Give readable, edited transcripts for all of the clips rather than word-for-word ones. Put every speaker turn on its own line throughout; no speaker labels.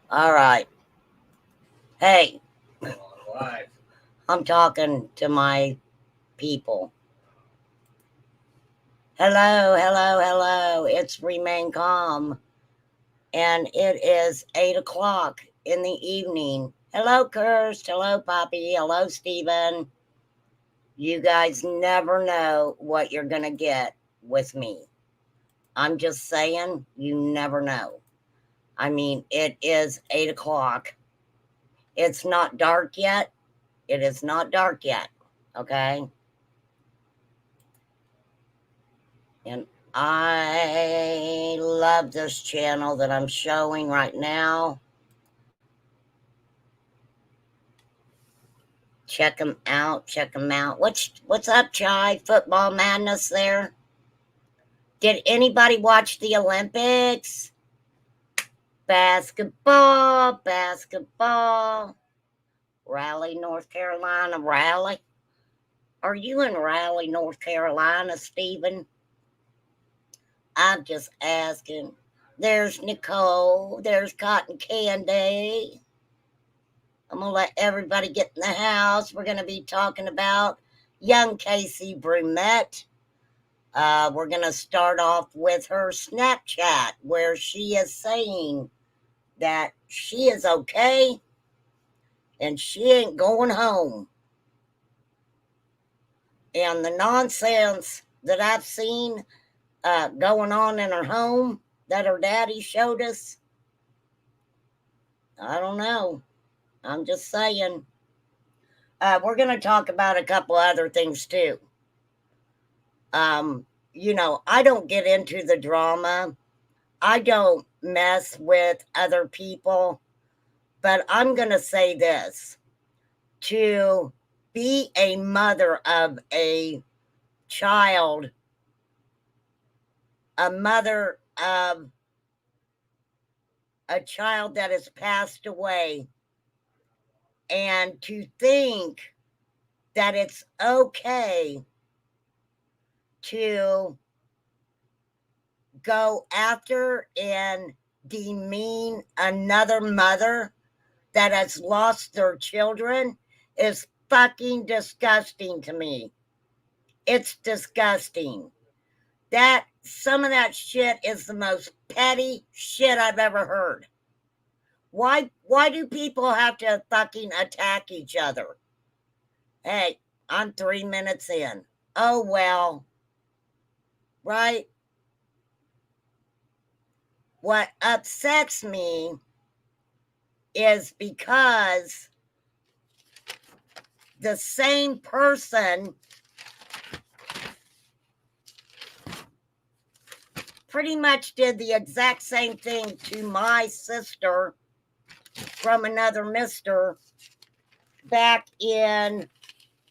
All right. Hey,
Live.
I'm talking to my people. Hello, hello, hello. It's Remain Calm. And it is 8 o'clock in the evening. Hello, Kirst. Hello, Poppy. Hello, Stephen. You guys never know what you're going to get with me. I'm just saying, you never know. I mean, it is 8 o'clock. It's not dark yet. It is not dark yet. Okay? And I love this channel that I'm showing right now. Check them out. Check them out. What's up, Chai? Football madness there. Did anybody watch the Olympics? Basketball, basketball. Raleigh, North Carolina. Raleigh. Are you in Raleigh, North Carolina, Stephen? I'm just asking. There's Nicole. There's Cotton Candy. I'm going to let everybody get in the house. We're going to be talking about young Casey Brumette. We're going to start off with her Snapchat where she is saying that she is okay and she ain't going home. And the nonsense that I've seen going on in her home that her daddy showed us, I don't know. I'm just saying. We're going to talk about a couple other things too. I don't get into the drama. I don't mess with other people. But I'm going to say this. To be a mother of a child, a mother of a child that has passed away, and to think that it's okay to go after and demean another mother that has lost their children is fucking disgusting to me. It's disgusting. That some of that shit is the most petty shit I've ever heard. Why do people have to fucking attack each other? Hey, I'm 3 minutes in. Oh well. Right? What upsets me is because the same person pretty much did the exact same thing to my sister from another mister back in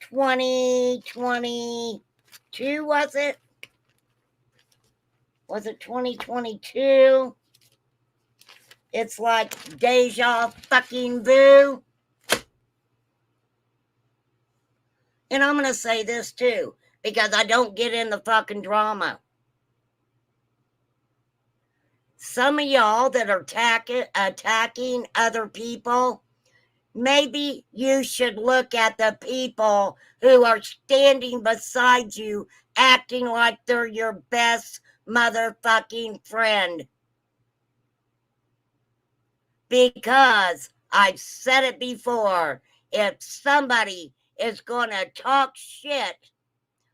2022, was it? Was it 2022? It's like deja fucking vu. And I'm going to say this too, because I don't get in the fucking drama. Some of y'all that are attacking other people, maybe you should look at the people who are standing beside you acting like they're your best motherfucking friend. Because I've said it before, if somebody is going to talk shit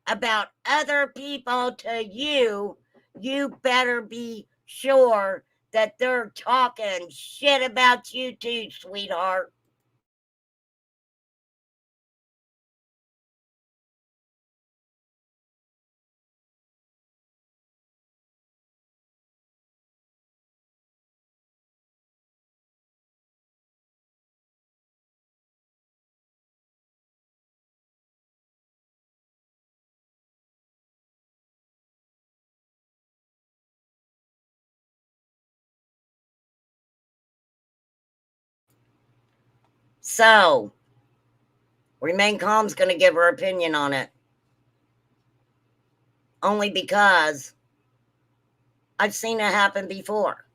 about other people to you, you better be sure that they're talking shit about you too, sweetheart. So, Remain Calm's going to give her opinion on it. Only because I've seen it happen before.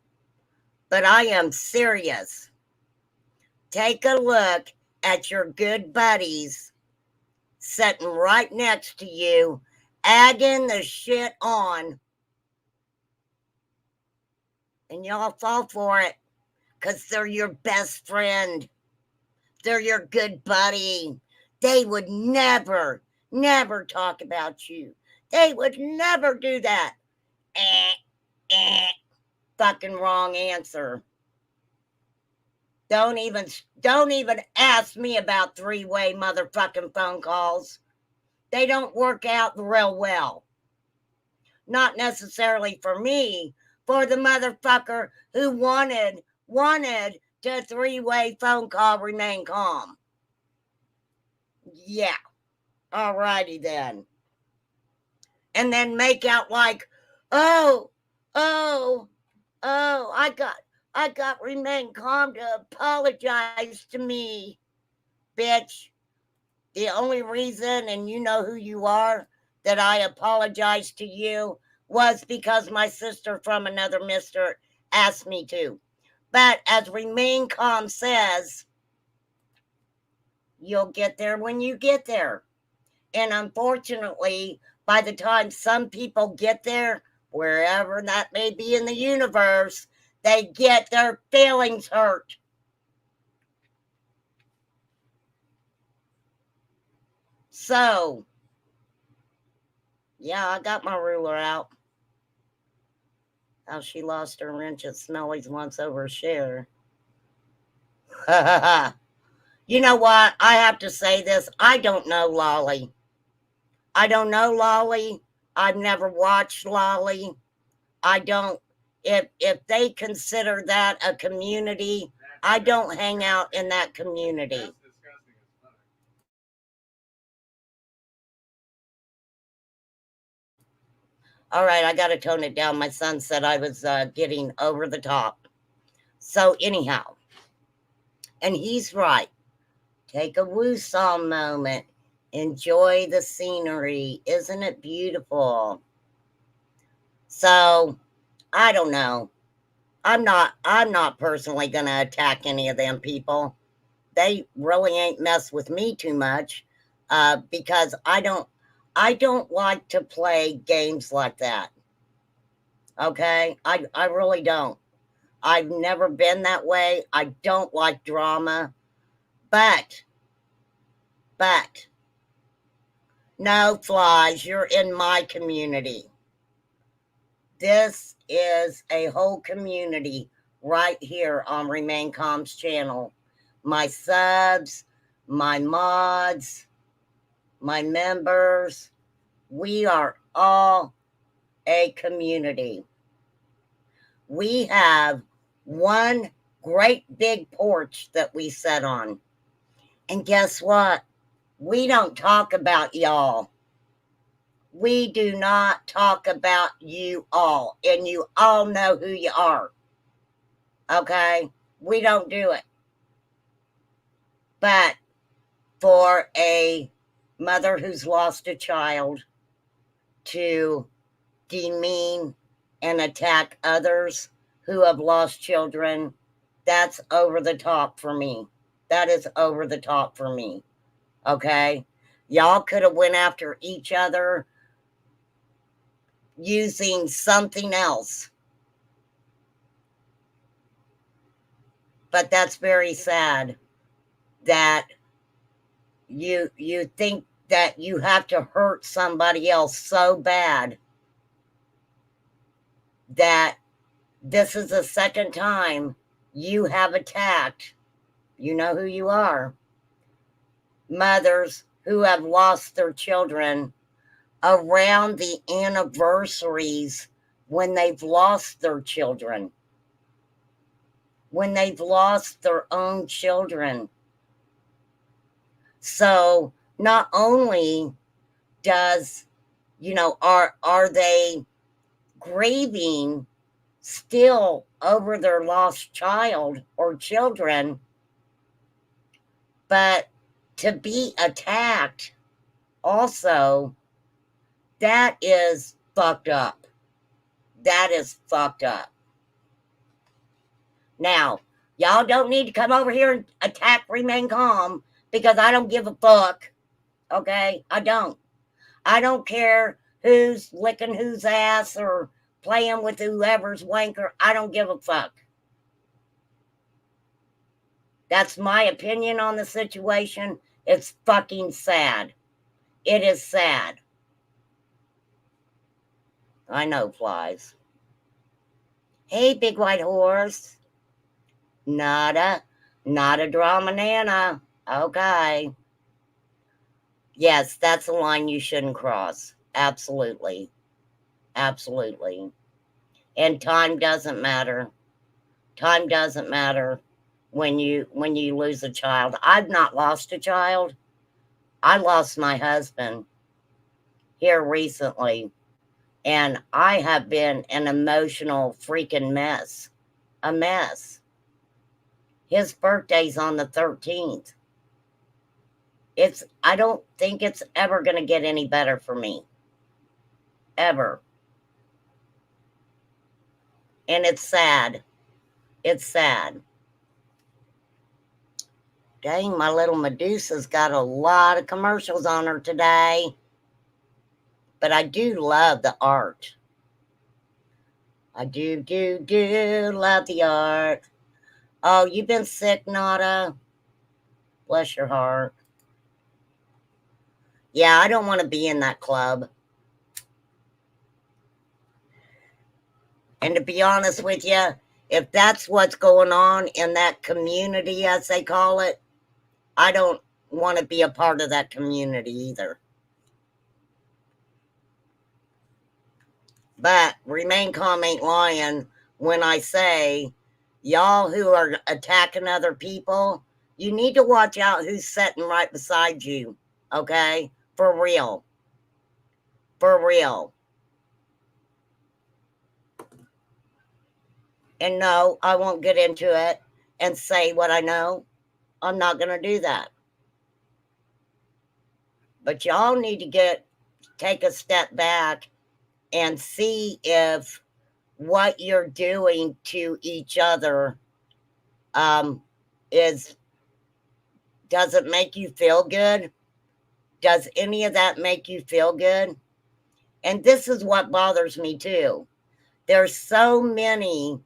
But I am serious. Take a look at your good buddies sitting right next to you, agging the shit on, and y'all fall for it because they're your best friend. They're your good buddy. They would never, never talk about you. They would never do that. Eh, eh, fucking wrong answer. Don't even ask me about three-way motherfucking phone calls. They don't work out real well. Not necessarily for me, for the motherfucker who wanted to three-way phone call remain calm. Yeah. Alrighty then. And then make out like, oh, oh, oh, I got remain calm to apologize to me. Bitch. The only reason, and you know who you are, that I apologized to you was because my sister from another mister asked me to. But as Remain Calm says, you'll get there when you get there. And unfortunately, by the time some people get there, wherever that may be in the universe, they get their feelings hurt. So, yeah, I got my ruler out. How she lost her wrench at Smelly's once over a share. You know what? I have to say this. I don't know Lolly. I don't know Lolly. I've never watched Lolly. I don't. If they consider that a community, I don't hang out in that community. All right, I got to tone it down. My son said I was getting over the top. So, anyhow, and he's right. Take a woosah moment. Enjoy the scenery. Isn't it beautiful? So, I don't know. I'm not personally going to attack any of them people. They really ain't mess with me too much because I don't like to play games like that. Okay? I really don't. I've never been that way. I don't like drama. But no flies, you're in my community. This is a whole community right here on Remain Calm's channel. My subs, my mods, my members, we are all a community. We have one great big porch that we sit on. And guess what? We don't talk about y'all. We do not talk about you all, and you all know who you are. Okay? We don't do it. But for a mother who's lost a child to demean and attack others who have lost children, that's over the top for me. That is over the top for me. Okay? Y'all could have went after each other using something else. But that's very sad that you think that you have to hurt somebody else so bad that this is the second time you have attacked, you know who you are, mothers who have lost their children around the anniversaries when they've lost their children, when they've lost their own children. So not only does, are they grieving still over their lost child or children, but to be attacked also, that is fucked up. That is fucked up. Now, Y'all don't need to come over here and attack Remain Calm because I don't give a fuck. Okay? I don't. I don't care who's licking whose ass or playing with whoever's wanker. I don't give a fuck. That's my opinion on the situation. It's fucking sad. It is sad. I know, flies. Hey, big white horse. Not a drama nana. Okay. Yes, that's a line you shouldn't cross. Absolutely. Absolutely. And time doesn't matter. Time doesn't matter when you lose a child. I've not lost a child. I lost my husband here recently, and I have been an emotional freaking mess. A mess. His birthday's on the 13th. I don't think it's ever going to get any better for me. Ever. And it's sad. It's sad. Dang, my little Medusa's got a lot of commercials on her today. But I do love the art. I do love the art. Oh, you've been sick, Nada? Bless your heart. Yeah, I don't want to be in that club. And to be honest with you, if that's what's going on in that community, as they call it, I don't want to be a part of that community either. But Remain Calm ain't lying when I say, y'all who are attacking other people, you need to watch out who's sitting right beside you, okay? For real. For real. And no, I won't get into it and say what I know. I'm not going to do that. But y'all need to take a step back and see if what you're doing to each other does it make you feel good? Does any of that make you feel good? And this is what bothers me too. There's so many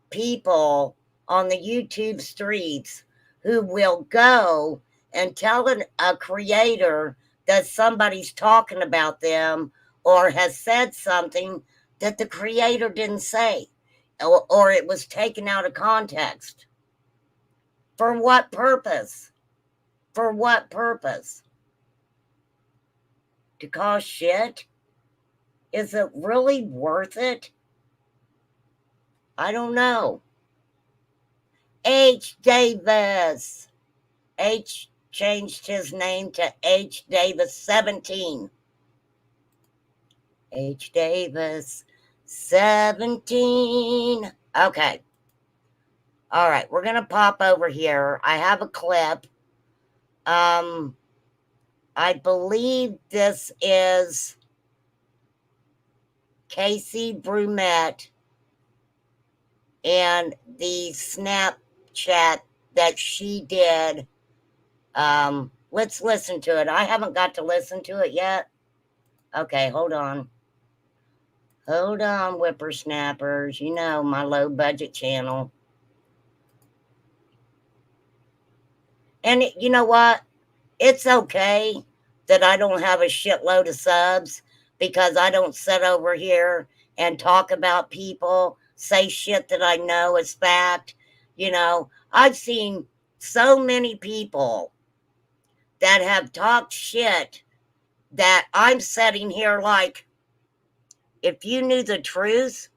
people on the YouTube streets who will go and tell a creator that somebody's talking about them or has said something that the creator didn't say, or it was taken out of context. For what purpose? For what purpose? To cause shit? Is it really worth it? I don't know. H. Davis. H changed his name to H. Davis 17. H. Davis 17. Okay. All right, we're going to pop over here. I have a clip. I believe this is Casey Brumette and the Snapchat that she did. Let's listen to it. I haven't got to listen to it yet. Okay, hold on. Hold on, whippersnappers. You know, my low budget channel. And you know what? It's okay that I don't have a shitload of subs because I don't sit over here and talk about people, say shit that I know is fact. You know, I've seen so many people that have talked shit that I'm sitting here like, if you knew the truth,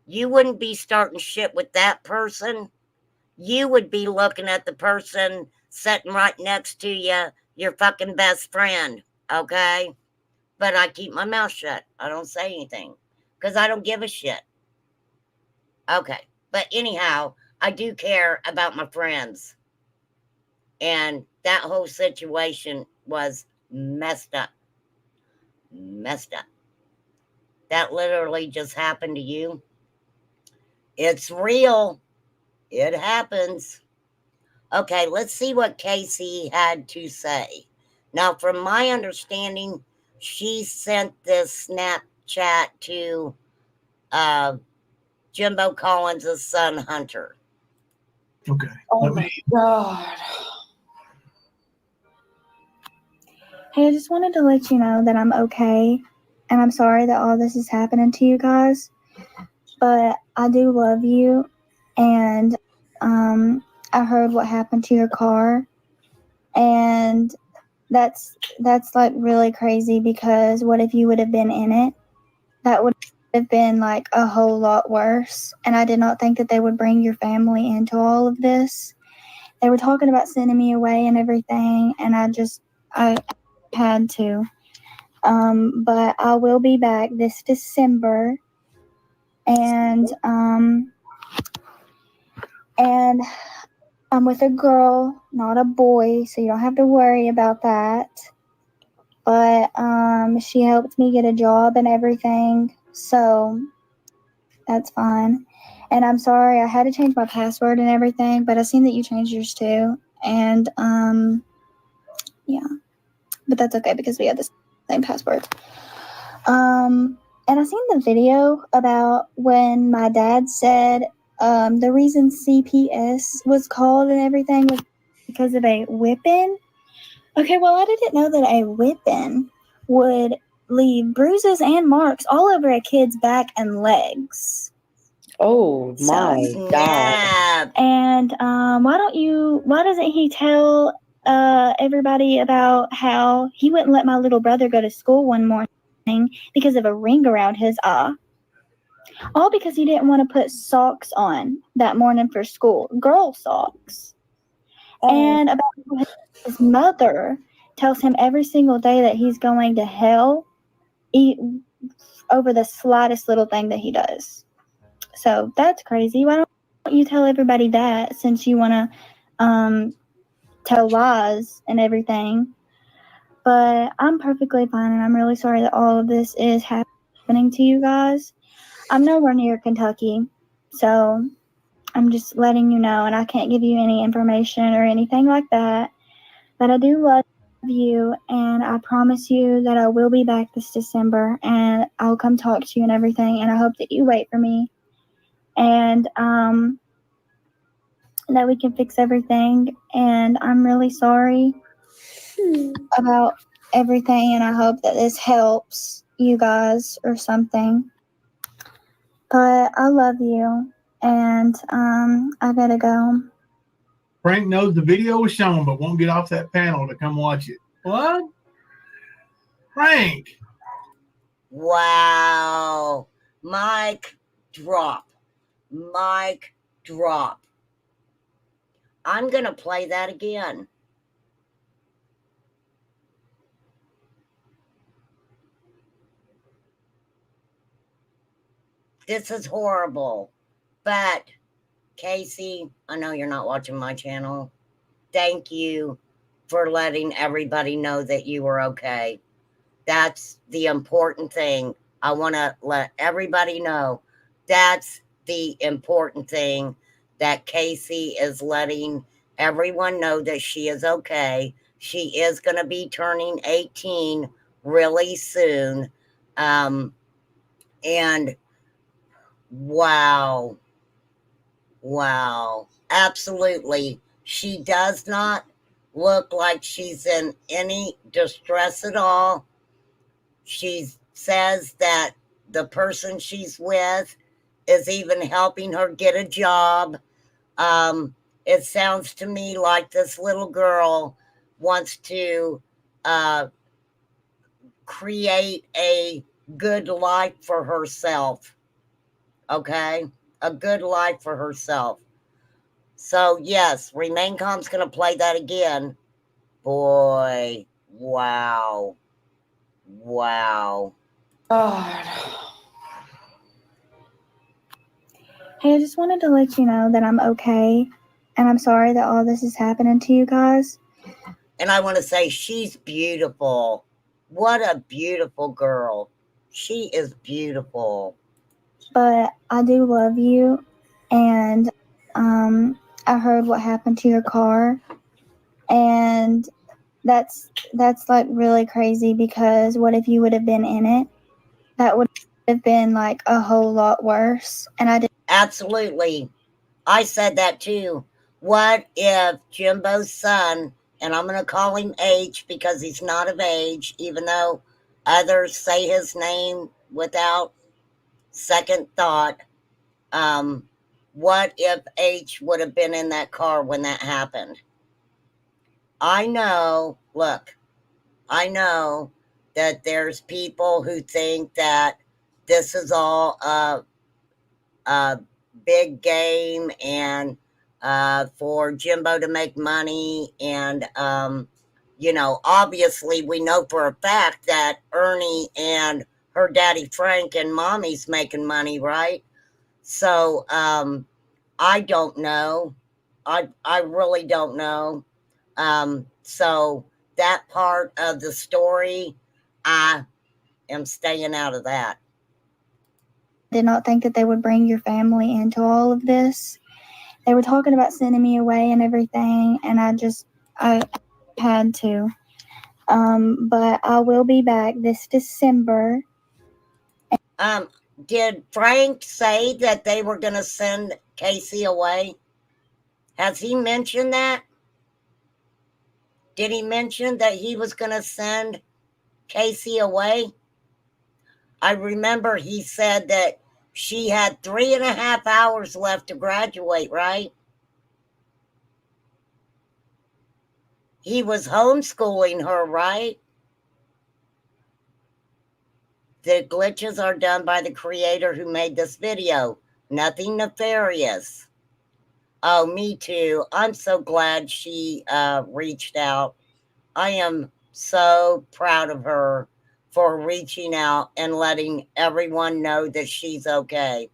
you wouldn't be starting shit with that person. You would be looking at the person sitting right next to you, your fucking best friend, okay? But I keep my mouth shut. I don't say anything because I don't give a shit. Okay, but anyhow, I do care about my friends. And that whole situation was messed up. Messed up. That literally just happened to you. It's real. It happens. Okay, let's see what Casey had to say. Now, from my understanding, she sent this Snapchat to uh, Jimbo Collins' son, Hunter.
Okay.
Oh my God.
Hey, I just wanted to let you know that I'm okay, and I'm sorry that all this is happening to you guys, but I do love you, and I heard what happened to your car, and that's like really crazy because what if you would have been in it? That would have been like a whole lot worse, and I did not think that they would bring your family into all of this. They were talking about sending me away and everything, and I had to. But I will be back this December, and and I'm with a girl, not a boy, so you don't have to worry about that. But she helped me get a job and everything, so that's fine. And I'm sorry I had to change my password and everything, but I seen that you changed yours too, and yeah, but that's okay because we have the same password. And I seen the video about when my dad said the reason CPS was called and everything was because of a whipping. Okay, well, I didn't know that a whipping would leave bruises and marks all over a kid's back and legs.
Oh my God.
Snap.
And why doesn't he tell everybody about how he wouldn't let my little brother go to school one morning because of a ring around his eye? All because he didn't want to put socks on that morning for school, girl socks. And about how his mother tells him every single day that he's going to hell over the slightest little thing that he does. So that's crazy. Why don't you tell everybody that since you want to tell lies and everything? But I'm perfectly fine, and I'm really sorry that all of this is happening to you guys. I'm nowhere near Kentucky, so I'm just letting you know, and I can't give you any information or anything like that. But I do love you, and I promise you that I will be back this December, and I'll come talk to you and everything, and I hope that you wait for me, and that we can fix everything. And I'm really sorry about everything, and I hope that this helps you guys or something. But I love you, and I gotta go.
Frank knows the video was shown, but won't get off that panel to come watch it. What? Frank.
Wow. Mic drop. Mic drop. I'm going to play that again. This is horrible. But, Casey, I know you're not watching my channel. Thank you for letting everybody know that you were okay. That's the important thing. I want to let everybody know that's the important thing, that Casey is letting everyone know that she is okay. She is going to be turning 18 really soon. And wow, wow, absolutely. She does not look like she's in any distress at all. She says that the person she's with is even helping her get a job. It sounds to me like this little girl wants to create a good life for herself. Okay? A good life for herself. So, yes, Remain Calm's going to play that again. Boy, wow. Wow.
God.
Hey, I just wanted to let you know that I'm okay, and I'm sorry that all this is happening to you guys.
And I want to say she's beautiful. What a beautiful girl. She is beautiful.
But I do love you, and I heard what happened to your car, and that's like really crazy, because what if you would have been in it? That would have been like a whole lot worse. And I did.
Absolutely. I said that too. What if Jimbo's son, and I'm going to call him H because he's not of age, even though others say his name without second thought. What if H would have been in that car when that happened? I know, look, I know that there's people who think that this is all a big game and for Jimbo to make money. And, obviously we know for a fact that Ernie and her daddy Frank and mommy's making money, right? So I don't know. I really don't know. So that part of the story, I am staying out of that.
Did not think that they would bring your family into all of this. They were talking about sending me away and everything, and I had to. But I will be back this December.
Did Frank say that they were going to send Casey away? Has he mentioned that? Did he mention that he was going to send Casey away? I remember he said that she had 3.5 hours left to graduate, right? He was homeschooling her, right? The glitches are done by the creator who made this video. Nothing nefarious. Oh, me too. I'm so glad she reached out. I am so proud of her for reaching out and letting everyone know that she's okay.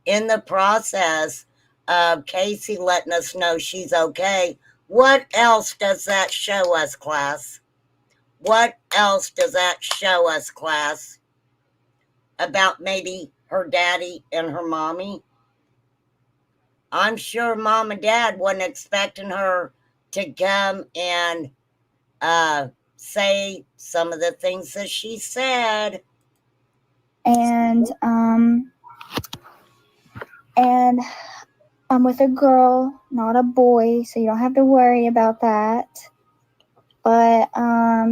In the process of Casey letting us know she's okay, what else does that show us, class? What else does that show us, class? About maybe her daddy and her mommy? I'm sure mom and dad wasn't expecting her to come and say some of the things that she said.
And I'm with a girl, not a boy, so you don't have to worry about that. But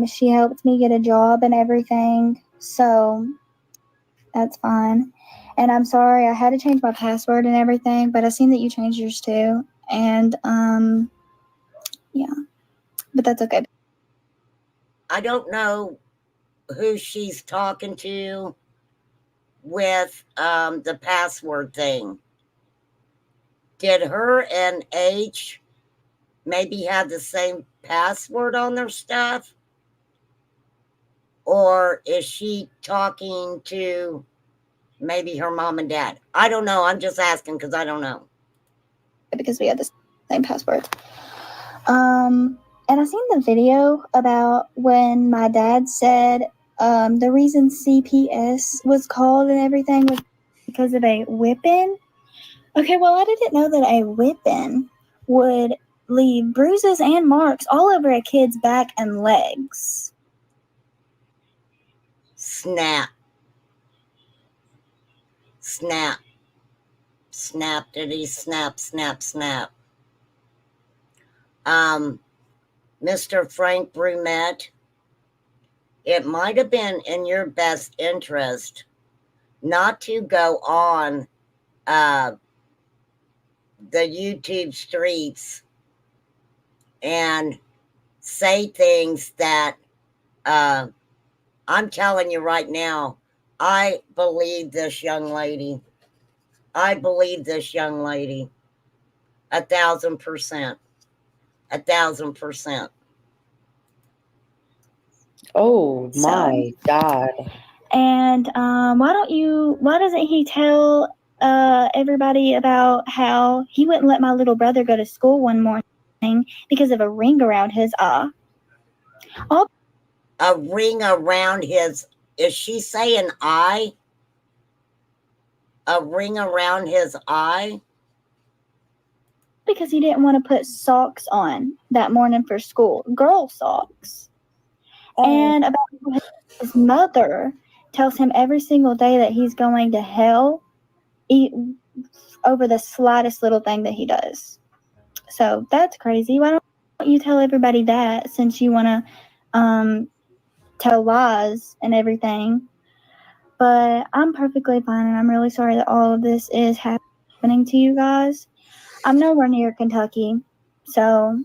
she helped me get a job and everything, so that's fine. And I'm sorry, I had to change my password and everything, but I seen that you changed yours too. And yeah, but that's okay.
I don't know who she's talking to with the password thing. Did her and H maybe have the same password on their stuff? Or is she talking to maybe her mom and dad? I don't know. I'm just asking because I don't know.
Because we had the same password. And I seen the video about when my dad said the reason CPS was called and everything was because of a whipping. Okay, well, I didn't know that a whipping would leave bruises and marks all over a kid's back and legs.
Snap. Snap. Snap, diddy, snap, snap, snap. Mr. Frank Brumette, it might have been in your best interest not to go on the YouTube streets and say things that I'm telling you right now, I believe this young lady. I believe this young lady 1,000%. 1,000%.
Oh my God.
And why doesn't he tell everybody about how he wouldn't let my little brother go to school one morning because of a ring around his eye?
A ring around his, is she saying eye? A ring around his eye?
because he didn't want to put socks on that morning for school, girl socks. And about how his mother tells him every single day that he's going to hell over the slightest little thing that he does. So that's crazy. Why don't you tell everybody that, since you want to tell lies and everything? But I'm perfectly fine, and I'm really sorry that all of this is happening to you guys. I'm nowhere near Kentucky, so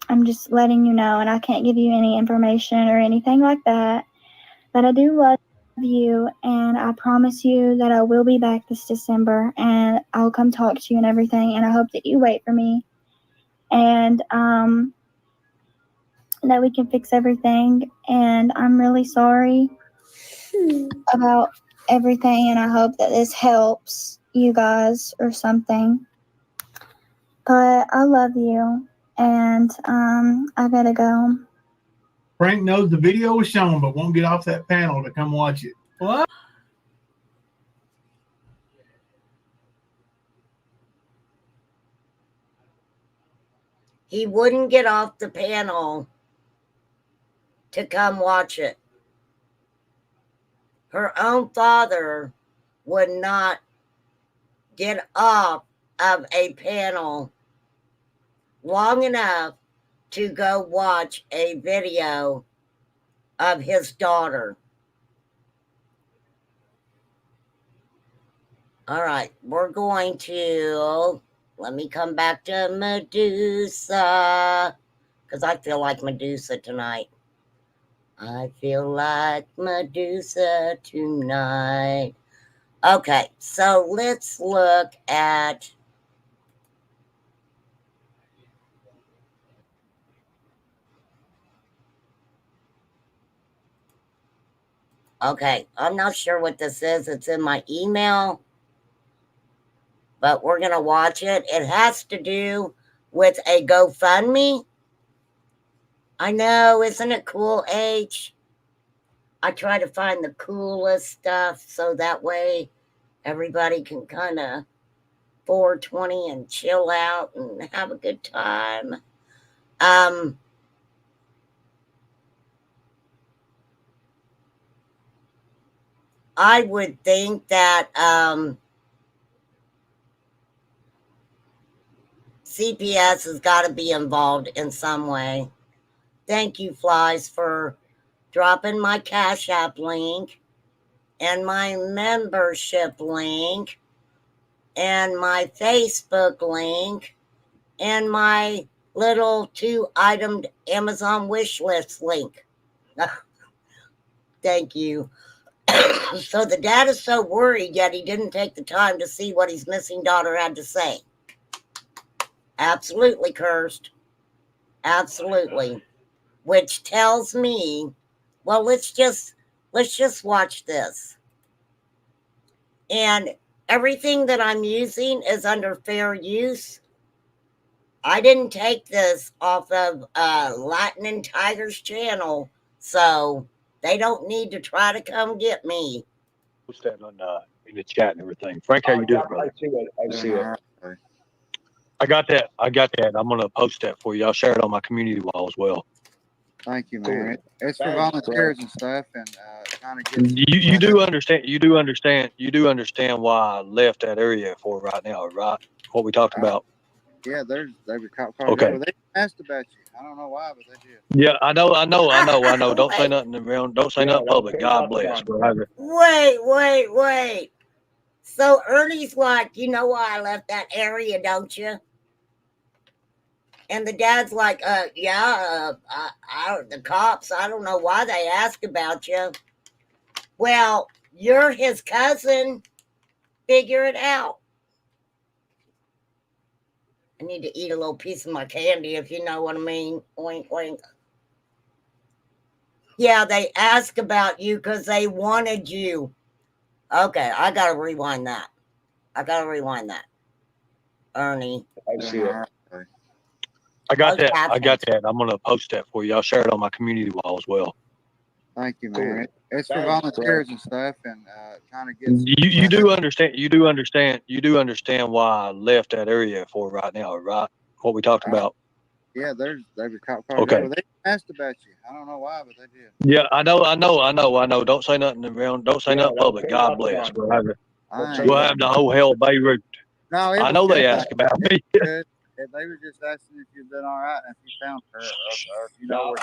I'm just letting you know, and I can't give you any information or anything like that. But I do love you, and I promise you that I will be back this December, and I'll come talk to you and everything, and I hope that you wait for me, and that we can fix everything. And I'm really sorry about everything, and I hope that this helps you guys or something. But I love you, and I gotta go.
Frank knows the video was shown, but won't get off that panel to come watch it. What?
He wouldn't get off the panel to come watch it. Her own father would not get off of a panel long enough to go watch a video of his daughter. All right, we're going to, let me come back to Medusa, because I feel like Medusa tonight. I feel like Medusa tonight. Okay, so let's look at okay, I'm not sure what this is. It's in my email, but we're going to watch it. It has to do with a GoFundMe. I know, isn't it cool, H? I try to find the coolest stuff so that way everybody can kind of 420 and chill out and have a good time. I would think that CPS has got to be involved in some way. Thank you, Flies, for dropping my Cash App link and my membership link and my Facebook link and my little 2-item Amazon wish list link. Thank you. So the dad is so worried, yet he didn't take the time to see what his missing daughter had to say. Absolutely cursed. Absolutely. Which tells me, well, let's just watch this. And everything that I'm using is under fair use. I didn't take this off of Lightning Tiger's channel, so they don't need to try to come get me.
Post that on in the chat and everything. Frank, how you doing, brother? I see it. I got that. I'm gonna post that for you. I'll share it on my community wall as well.
Thank you, man. It's for volunteers and stuff, and kind of get.
You do understand why I left that area for right now, right? What we talked about.
Yeah, they were caught.
Okay.
They asked about you. I don't know why, but they did.
Yeah, I know. Don't say nothing around. Don't say nothing public. God bless.
Wait. So Ernie's like, you know why I left that area, don't you? And the dad's like, the cops, I don't know why they ask about you. Well, you're his cousin. Figure it out. I need to eat a little piece of my candy, if you know what I mean. Wink, wink. Yeah, they ask about you because they wanted you. Okay, I gotta rewind that. Ernie.
I see it. I got that. I'm gonna post that for you. I'll share it on my community wall as well.
Thank you, man. it's for volunteers and stuff, and trying to get some
You do understand why I left that area for right now, right? What we talked about.
Yeah, they were caught.
Okay.
They asked about you. I don't know why, but they did.
Yeah, I know. Don't say nothing around. Don't say nothing public. God bless. We'll have the whole hell Beirut.
No,
I know they asked about me.
Good. They were just asking if you've been all right and if you found her, or if you know where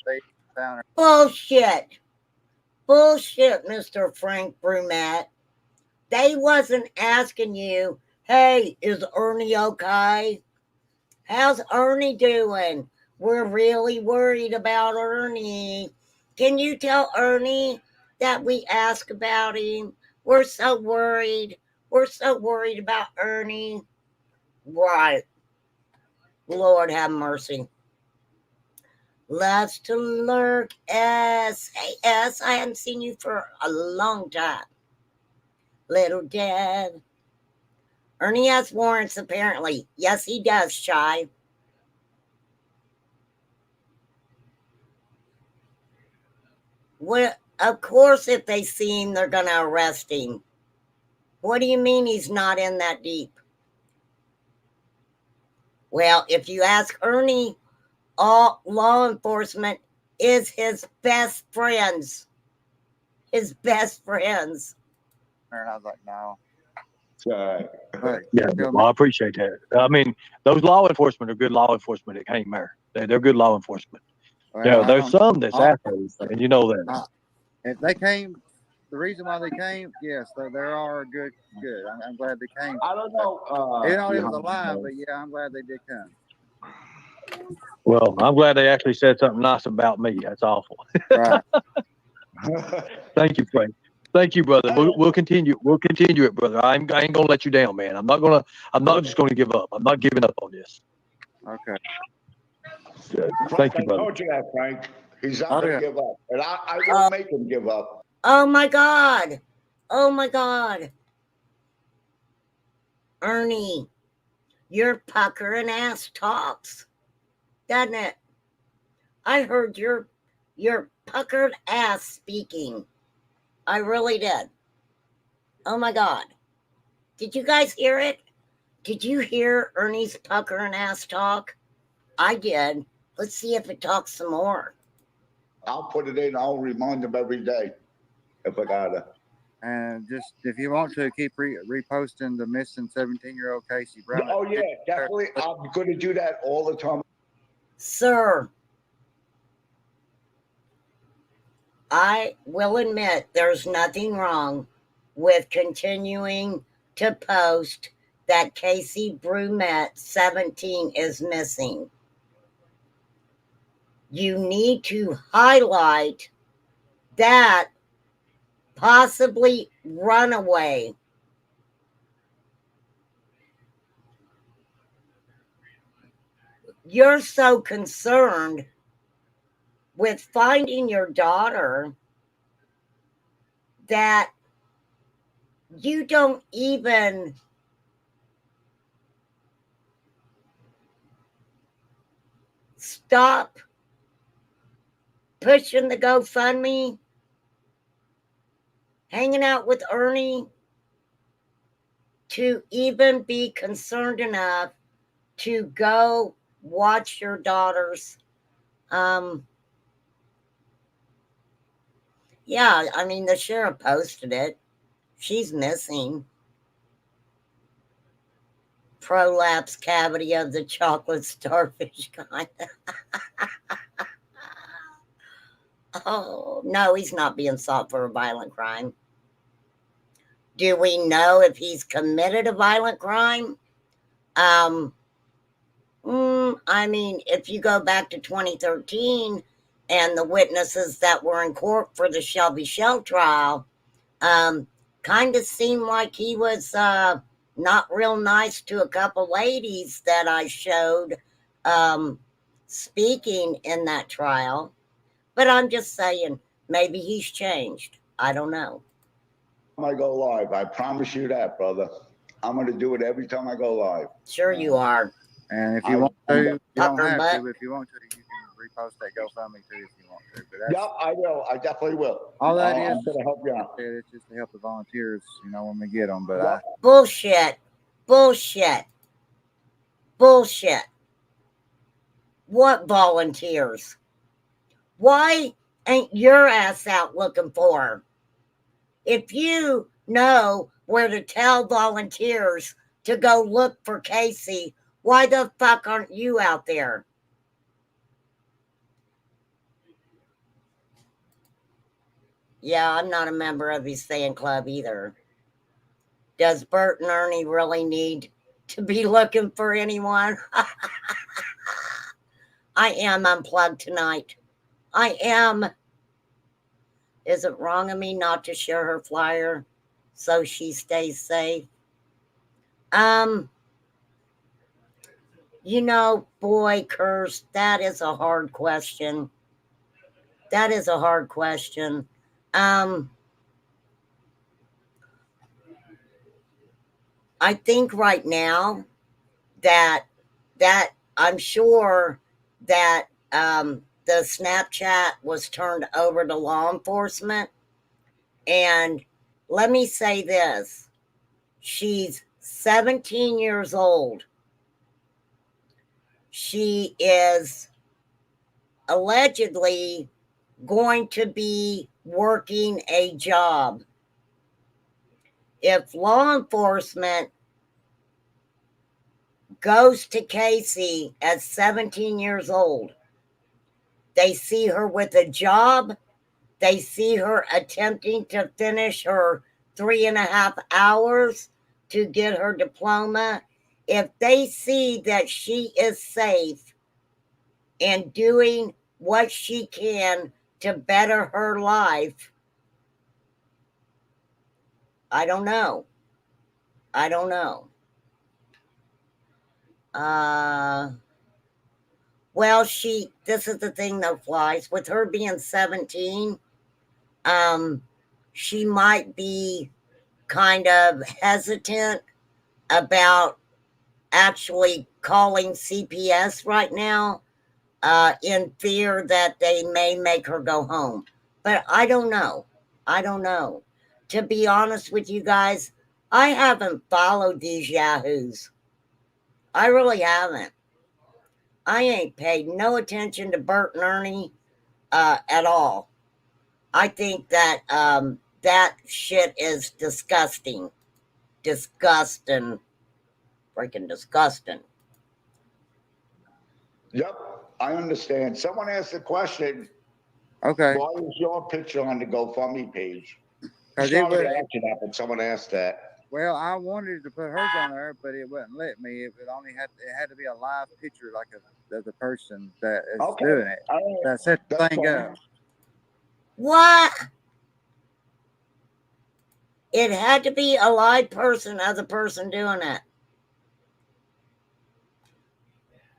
they found her.
Bullshit, Mr. Frank Brumette. They wasn't asking you, hey, is Ernie okay? How's Ernie doing? We're really worried about Ernie. Can you tell Ernie that we ask about him? We're so worried. We're so worried about Ernie. Right. Lord have mercy. Loves to lurk. S. Hey, S. I haven't seen you for a long time. Little Deb. Ernie has warrants, apparently. Yes, he does, Shy. Well, of course, if they see him, they're going to arrest him. What do you mean he's not in that deep? Well, if you ask Ernie, all law enforcement is his best friends. His best friends.
And I was like, no.
Yeah, well, I appreciate that. I mean, those law enforcement are good law enforcement that came there. They're good law enforcement.
Well,
There's some that's assholes, and you know that.
If they came, the reason why they came, yes, they are good. I'm glad they came.
I don't know.
It was a lie, but yeah, I'm glad they did come.
Well, I'm glad they actually said something nice about me. That's awful.
Right.
Thank you, Frank. Thank you, brother. We'll continue. We'll continue it, brother. I ain't gonna let you down, man. I'm not just gonna give up. I'm not giving up on this.
Okay.
Good.
Frank,
Thank you, brother.
I told you that, Frank. He's not gonna give up, and I won't make him give up.
Oh my God. Oh my God. Ernie, your puckering ass talks, doesn't it? I heard your puckered ass speaking. I really did. Oh my God. Did you guys hear it? Did you hear Ernie's puckering ass talk? I did. Let's see if it talks some more.
I'll put it in. I'll remind him every day if I gotta.
And just if you want to keep reposting the missing 17-year-old Casey Brown.
Oh yeah, definitely. I'm going to do that all the time.
Sir, I will admit there's nothing wrong with continuing to post that Casey Brumette 17 is missing. You need to highlight that possibly runaway. You're so concerned with finding your daughter that you don't even stop pushing the GoFundMe, hanging out with Ernie, to even be concerned enough to go watch your daughters. Yeah, I mean, the sheriff posted it. She's missing. Prolapse cavity of the chocolate starfish kind. Oh, no, he's not being sought for a violent crime. Do we know if he's committed a violent crime? I mean, if you go back to 2013 and the witnesses that were in court for the Shelby Shell trial, kind of seemed like he was not real nice to a couple ladies that I showed speaking in that trial. But I'm just saying, maybe he's changed. I don't know.
I go live. I promise you that, brother. I'm going to do it every time I go live.
Sure you are.
And if you want to, you don't have to. If you want to, you can repost that GoFundMe too if you want to. But
Yeah, I will. I definitely will.
all that is,
I'm gonna help you out.
it's just to help the volunteers, when we get them. But
Yeah.
Bullshit. Bullshit. Bullshit. What volunteers? Why ain't your ass out looking for her? If you know where to tell volunteers to go look for Casey, why the fuck aren't you out there? Yeah, I'm not a member of his fan club either. Does Bert and Ernie really need to be looking for anyone? I am unplugged tonight. I am. Is it wrong of me not to share her flyer so she stays safe? Boy, Curse, that is a hard question. That is a hard question. I think right now that I'm sure that the Snapchat was turned over to law enforcement. And let me say this. She's 17 years old. She is allegedly going to be working a job. If law enforcement goes to Casey at 17 years old, they see her with a job, they see her attempting to finish her 3.5 hours to get her diploma. If they see that she is safe and doing what she can to better her life, I don't know. Well, this is the thing though, Flies. With her being 17, she might be kind of hesitant about actually calling CPS right now, in fear that they may make her go home. But I don't know. To be honest with you guys, I haven't followed these yahoos. I really haven't. I ain't paid no attention to Bert and Ernie at all. I think that that shit is disgusting. Disgusting. Freaking disgusting.
Yep, I understand. Someone asked a question.
okay,
Why is your picture on the GoFundMe page?
because
Sorry to answer that, but someone asked that.
well, I wanted to put hers on there, but it wouldn't let me. It had to be a live picture, like of the person that is doing it. That set the thing up.
What? It had to be a live person as a person doing it.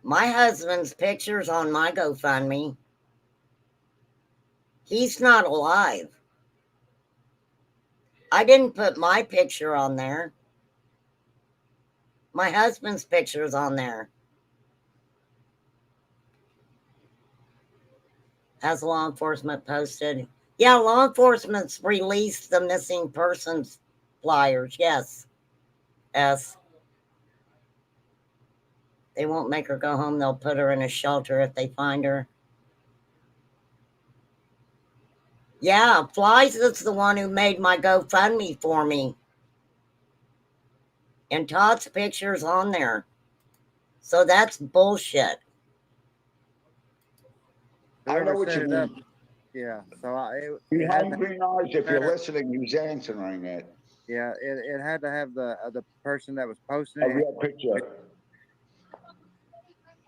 My husband's picture's on my GoFundMe. He's not alive. I didn't put my picture on there. My husband's picture's on there. Has law enforcement posted? Yeah, law enforcement's released the missing persons flyers. Yes. They won't make her go home. They'll put her in a shelter if they find her. Yeah, Flies is the one who made my GoFundMe for me. And Todd's picture's on there. So that's bullshit.
I know what you mean.
Yeah, so
Behind green eyes, if you're listening, he's answering it.
Yeah, it had to have the person that was posting
A
it.
real picture.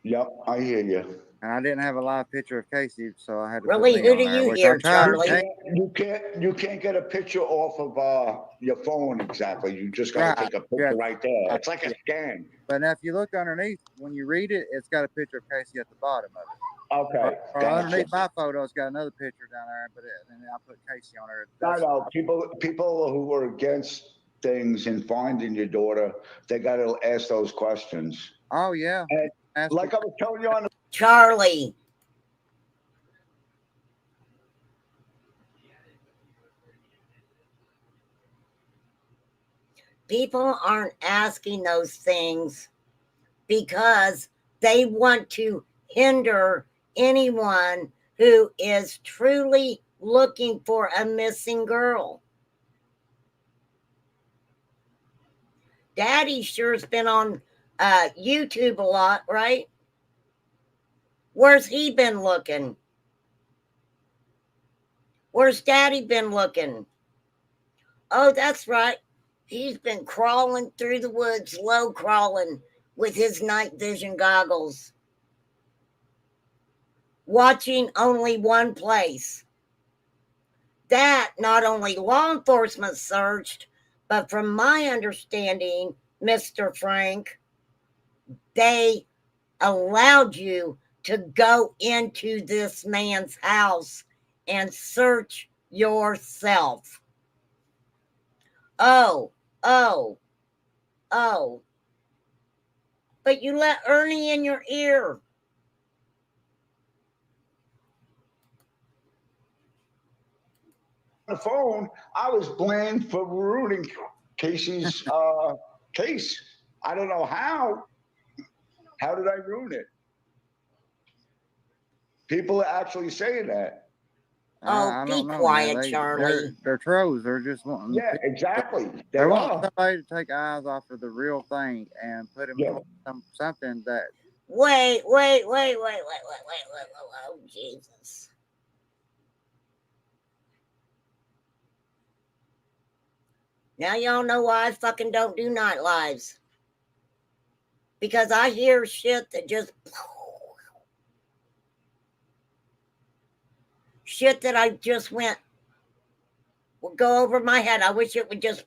Yep, I hear you.
And I didn't have a live picture of Casey, so I had to
Really?
put me
Who
on
do
there,
you
which
hear,
I tried to
Charlie?
take.
You can't get a picture off of your phone exactly. You just got to take a picture right there. It's like a scan.
But now, if you look underneath, when you read it, it's got a picture of Casey at the bottom of it.
Okay.
Or underneath my photo, it's got another picture down there, and I put Casey on there.
I know people who are against things and finding your daughter, they got to ask those questions.
Oh yeah.
And like I was telling you on the
Charlie, people aren't asking those things because they want to hinder anyone who is truly looking for a missing girl. Daddy sure's been on YouTube a lot, right? Where's he been looking? Where's Daddy been looking? Oh, that's right. He's been crawling through the woods, low crawling with his night vision goggles, watching only one place. That not only law enforcement searched, but from my understanding, Mr. Frank, they allowed you to go into this man's house and search yourself. Oh. But you let Ernie in your ear.
On the phone, I was blamed for ruining Casey's case. I don't know how. How did I ruin it? People are actually saying that.
Oh, be quiet, Charlie.
They're trolls. They're just wanting.
Yeah, exactly.
They want somebody to take eyes off of the real thing and put them in something that.
Wait. Oh, Jesus. Now y'all know why I fucking don't do night lives. Because I hear shit that just... Shit that I just went... Will go over my head. I wish it would just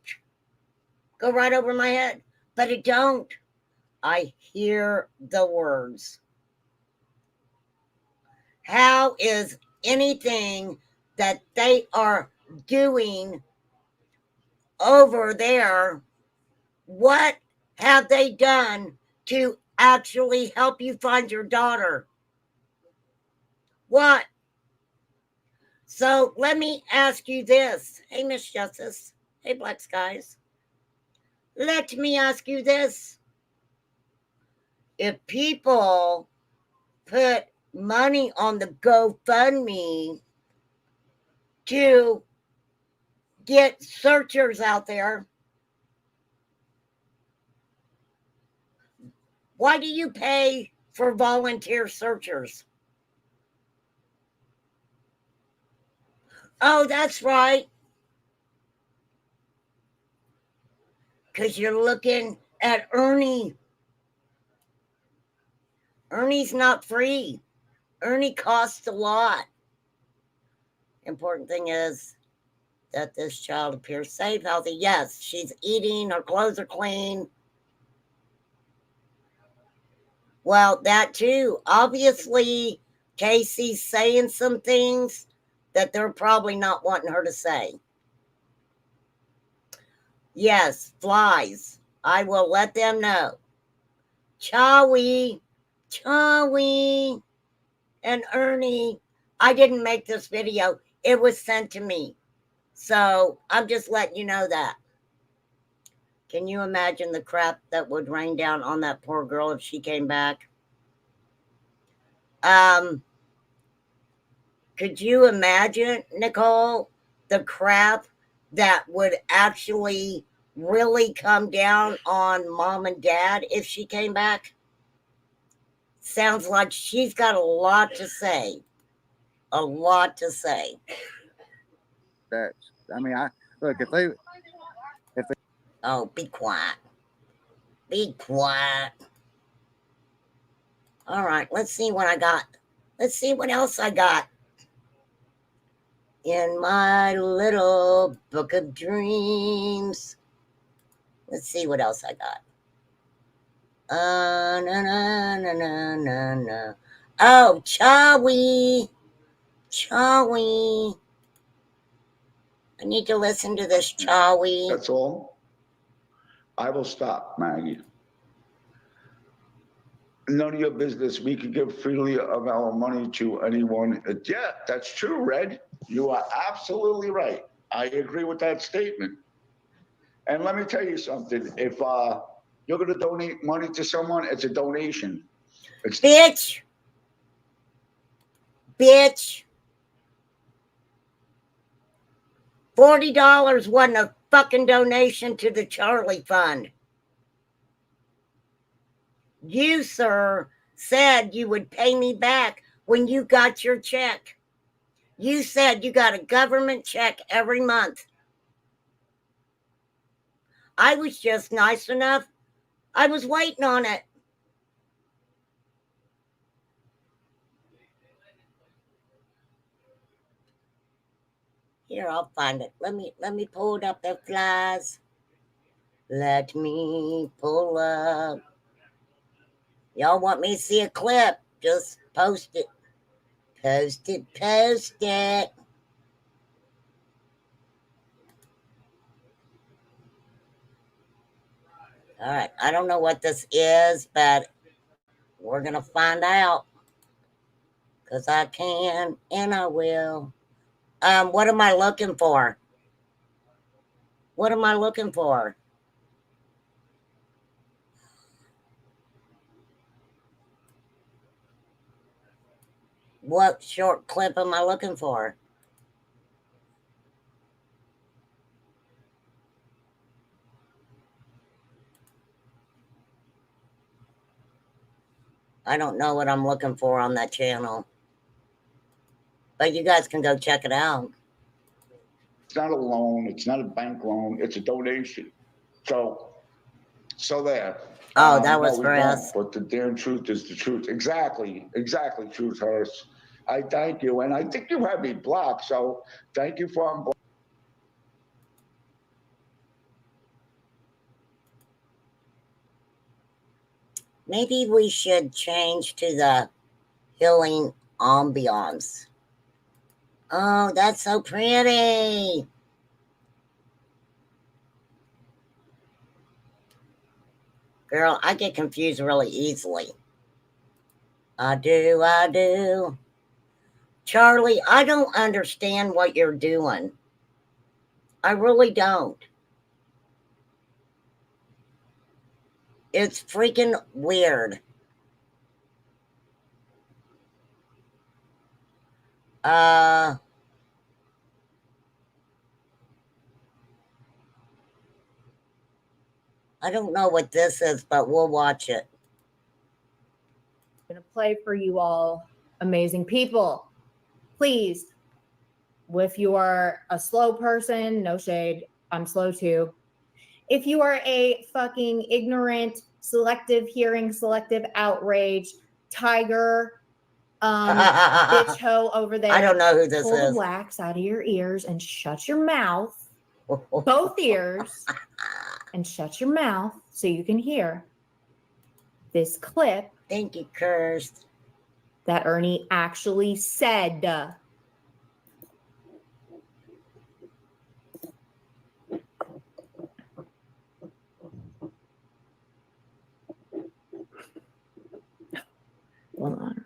go right over my head. But it don't. I hear the words. How is anything that they are doing over there, what have they done to actually help you find your daughter? What? So let me ask you this. Hey, Miss Justice. Hey, Black Skies. Let me ask you this. If people put money on the GoFundMe to get searchers out there, why do you pay for volunteer searchers? Oh, that's right. Because you're looking at Ernie. Ernie's not free. Ernie costs a lot. Important thing is that this child appears safe, healthy. Yes, she's eating. Her clothes are clean. Well, that too. Obviously, Casey's saying some things that they're probably not wanting her to say. Yes, flies. I will let them know. Chawi, and Ernie. I didn't make this video. It was sent to me. So I'm just letting you know that. Can you imagine the crap that would rain down on that poor girl if she came back? Could you imagine, Nicole, the crap that would actually really come down on mom and dad if she came back? Sounds like she's got a lot to say. A lot to say.
Look, if they.
Oh, be quiet. Be quiet. All right, let's see what I got. Let's see what else I got in my little book of dreams. Let's see what else I got. No. Oh, Chawi. I need to listen to this, Chawi.
That's all. I will stop, Maggie. None of your business. We can give freely of our money to anyone. Yeah, that's true, Red. You are absolutely right. I agree with that statement. And let me tell you something. If you're going to donate money to someone, it's a donation. It's
Bitch. $40 wasn't a fucking donation to the Charlie Fund. You, sir, said you would pay me back when you got your check. You said you got a government check every month. I was just nice enough. I was waiting on it. Here, I'll find it. Let me pull it up, the flies. Let me pull up. Y'all want me to see a clip? Just post it. Post it. All right, I don't know what this is, but we're going to find out. Because I can and I will. What am I looking for? What am I looking for? What short clip am I looking for? I don't know what I'm looking for on that channel. But you guys can go check it out.
It's not a loan. It's not a bank loan. It's a donation. So there.
Oh, that was
no,
for us.
But the damn truth is the truth. Exactly, truth hurts. I thank you. And I think you have me blocked. So thank you for unblocking.
Maybe we should change to the healing ambiance. Oh, that's so pretty. Girl, I get confused really easily. I do. Charlie, I don't understand what you're doing. I really don't. It's freaking weird. I don't know what this is, but we'll watch it.
I'm going to play for you all, amazing people. Please, if you are a slow person, no shade, I'm slow too. If you are a fucking ignorant, selective hearing, selective outrage, tiger, bitch hoe over there.
I don't know who this
pull
is.
the wax out of your ears and shut your mouth. Both ears. And shut your mouth so you can hear this clip.
Thank you, Cursed.
That Ernie actually said. Hold on.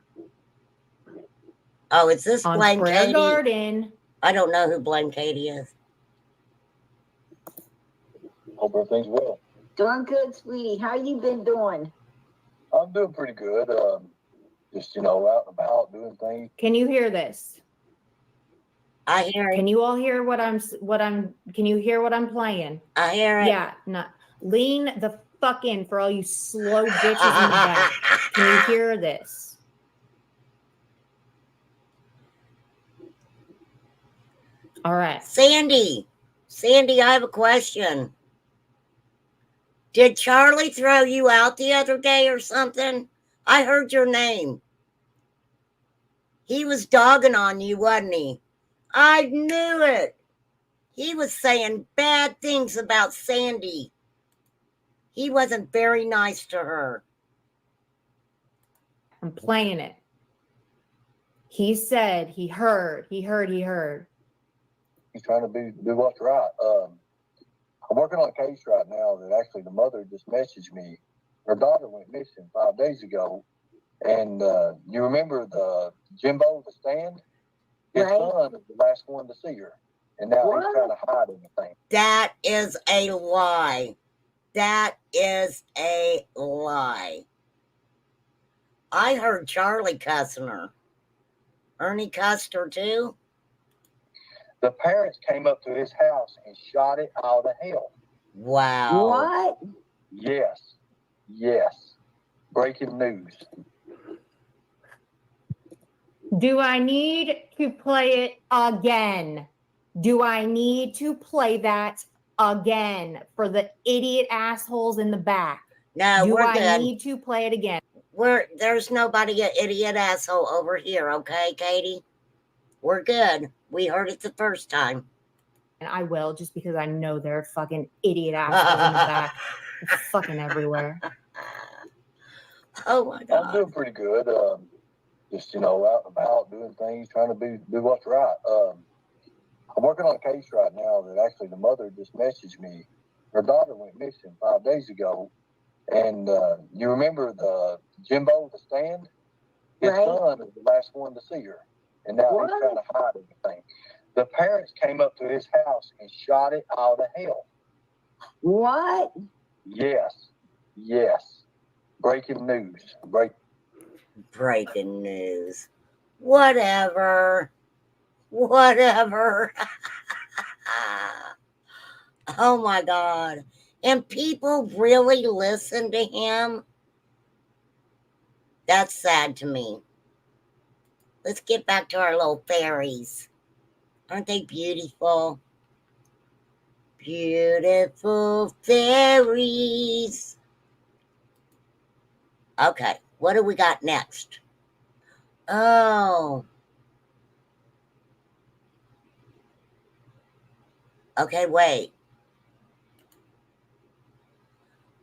Oh, is this
On
Blame
Prayer
Katie?
Garden.
I don't know who Blame Katie is.
Hope everything's well.
Doing good, sweetie. How you been doing?
I'm doing pretty good. Just out and about doing things.
Can you hear this?
I hear it.
Can you all hear can you hear what I'm playing?
I hear it.
Yeah, no. Lean the fuck in for all you slow bitches in the back. Can you hear this? All right.
Sandy, I have a question. Did Charlie throw you out the other day or something? I heard your name. He was dogging on you, wasn't he? I knew it. He was saying bad things about Sandy. He wasn't very nice to her.
I'm playing it. He said he heard. He's
trying to do what's right. I'm working on a case right now that actually the mother just messaged me. Her daughter went missing 5 days ago. And you remember the Jimbo, the stand? His son is the last one to see her. and now he's trying to hide everything.
That is a lie. That is a lie. I heard Charlie cussing her. Ernie cussed her too?
The parents came up to his house and shot it all to hell.
Wow.
What?
Yes. Yes. Breaking news.
Do I need to play it again? Do I need to play that again for the idiot assholes in the back?
No,
Do
we're
I
good.
need to play it again?
There's nobody an idiot asshole over here, okay, Katie? We're good. We heard it the first time.
And I will, just because I know there are fucking idiot assholes in the back. They're fucking everywhere.
Oh my God.
I'm doing pretty good. Just, out and about doing things, trying to do what's right. I'm working on a case right now that actually the mother just messaged me. Her daughter went missing 5 days ago. And you remember the Jimbo, the stand? His son is the last one to see her. And now he's trying to hide everything. The parents came up to his house and shot it all to hell.
What?
Yes. Yes. Breaking news.
Breaking news. Whatever. Whatever. Oh my God. And people really listen to him? That's sad to me. Let's get back to our little fairies. Aren't they beautiful? Beautiful fairies. Okay, what do we got next? Oh. Okay, wait.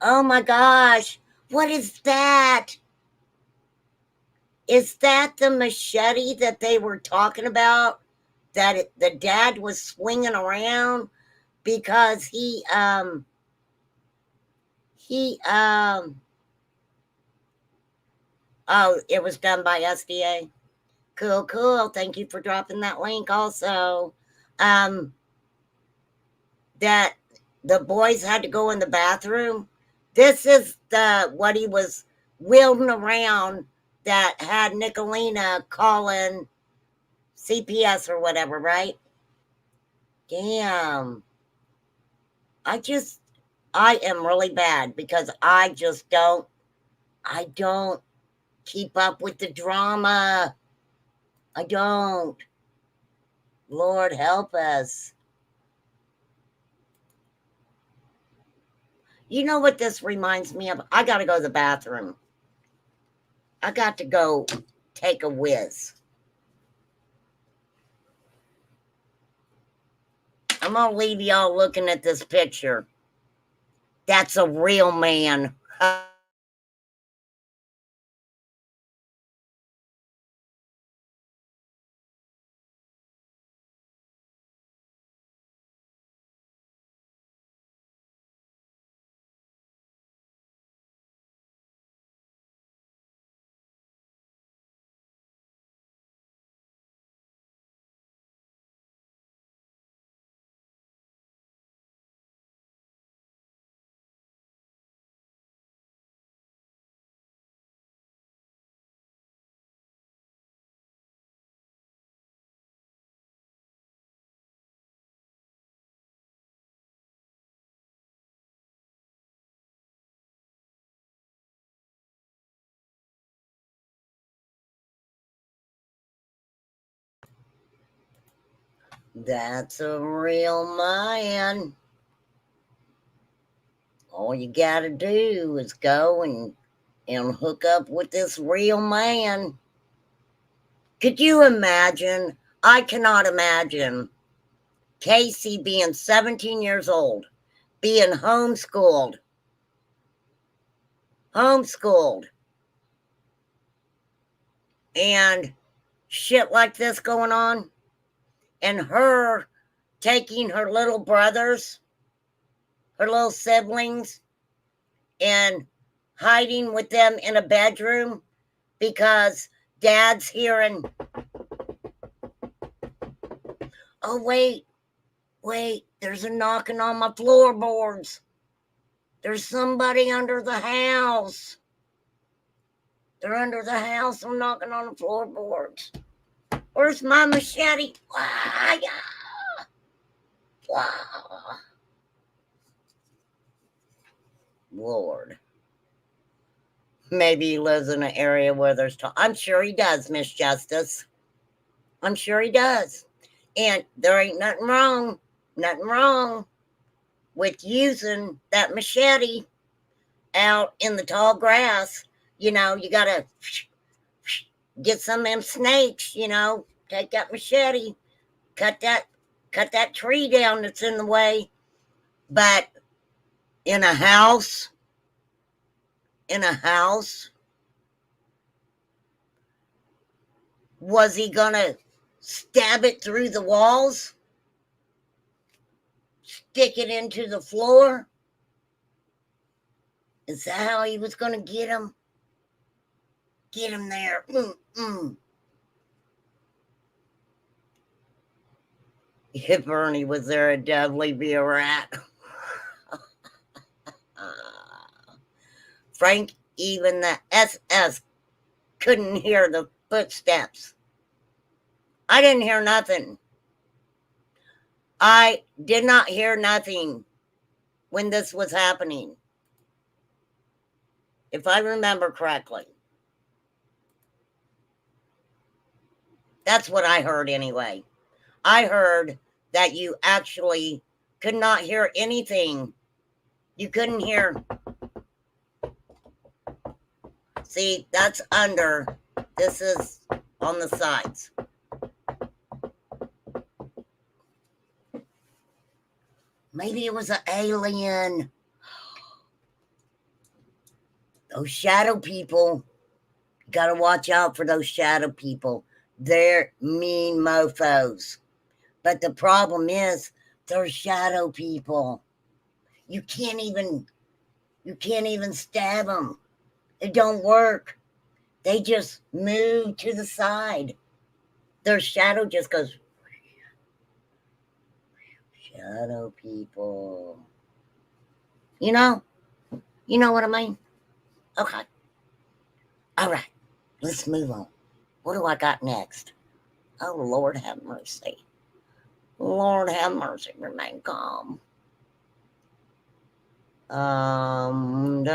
Oh my gosh. What is that? Is that the machete that they were talking about? That the dad was swinging around because oh, it was done by SDA. Cool. Thank you for dropping that link also. That the boys had to go in the bathroom. This is what he was wielding around that had Nicolina calling CPS or whatever, right? Damn. I am really bad because I don't keep up with the drama. I don't. Lord help us. You know what this reminds me of? I got to go to the bathroom. I got to go take a whiz. I'm going to leave y'all looking at this picture. That's a real man. That's a real man. All you got to do is go and hook up with this real man. Could you imagine? I cannot imagine Casey being 17 years old, being homeschooled, and shit like this going on, and her taking her little brothers, her little siblings, and hiding with them in a bedroom because dad's hearing, oh, wait, Wait, there's a knocking on my floorboards. There's somebody under the house. They're under the house. I'm knocking on the floorboards. Where's my machete? Wow. Lord. Maybe he lives in an area where there's I'm sure he does, Miss Justice. I'm sure he does. And there ain't nothing wrong with using that machete out in the tall grass. You know, you gotta get some of them snakes, you know, take that machete, cut that tree down that's in the way. But in a house, was he gonna stab it through the walls? Stick it into the floor? Is that how he was gonna get him? Get him there. If Bernie was there, it'd definitely be a rat. Frank, even the SS couldn't hear the footsteps. I didn't hear nothing. I did not hear nothing when this was happening. If I remember correctly. That's what I heard anyway. I heard that you actually could not hear anything. You couldn't hear. See, that's under. This is on the sides. Maybe it was an alien. Those shadow people. You gotta watch out for those shadow people. They're mean mofos. But the problem is, they're shadow people. You can't even stab them. It don't work. They just move to the side. Their shadow just goes. Shadow people. You know what I mean? Okay. All right. Let's move on. What do I got next? Oh, Lord have mercy. Lord have mercy. Remain calm. Dum.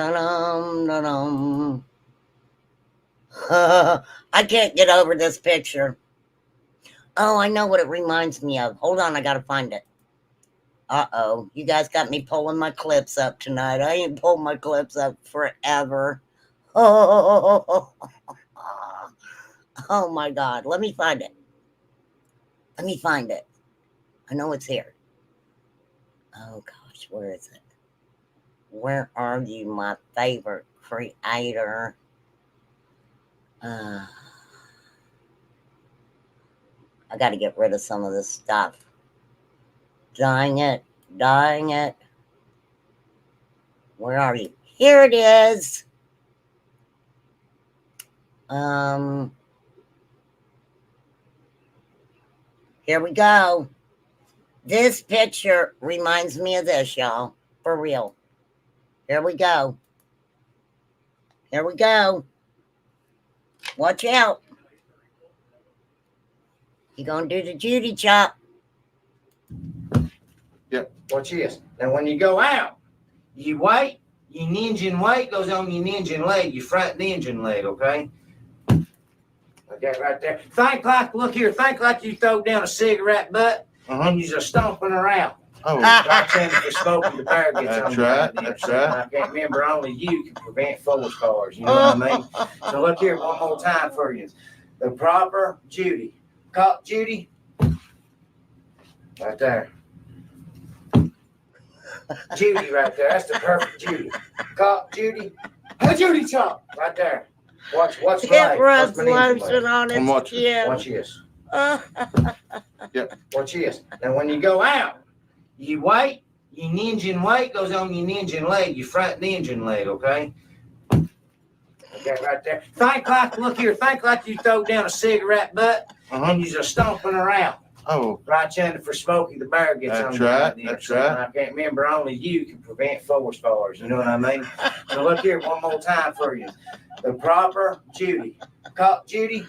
I can't get over this picture. Oh, I know what it reminds me of. Hold on, I gotta find it. Uh-oh. You guys got me pulling my clips up tonight. I ain't pulled my clips up forever. Oh my God. Let me find it. I know it's here. Oh gosh, where is it? Where are you, my favorite creator? I got to get rid of some of this stuff. Dying it. Where are you? Here it is. Here we go. This picture reminds me of this, y'all. For real. Here we go. Watch out. You gonna do the Judy chop.
Yep. Watch this. Now when you go out, you wait. Your ninja weight goes on your ninja leg, your front ninja leg, okay? Like that right there. Think like you throw down a cigarette butt and you're just stomping around.
Oh,
like saying if you're smoking, the bear gets
that's
on you.
right. That's right.
I can't remember, only you can prevent force cars, you know what I mean? So look here one more time for you. The proper Judy. Cop Judy. Right there. Judy right there. That's the perfect Judy. Cop Judy. A Judy chop right there. Watch
It rubs lotion on its skin.
Watch this. Yep. Watch this. Now when you go out, you wait. Your ninja weight goes on your ninja leg, your front ninja leg, okay? Okay, right there. Think like you throw down a cigarette butt and you're just stomping around. Oh, right under for Smokey the Bear gets on you. That's right. I can't remember. Only you can prevent forest fires. You know what I mean? So look here one more time for you. The proper Judy. Cop Judy.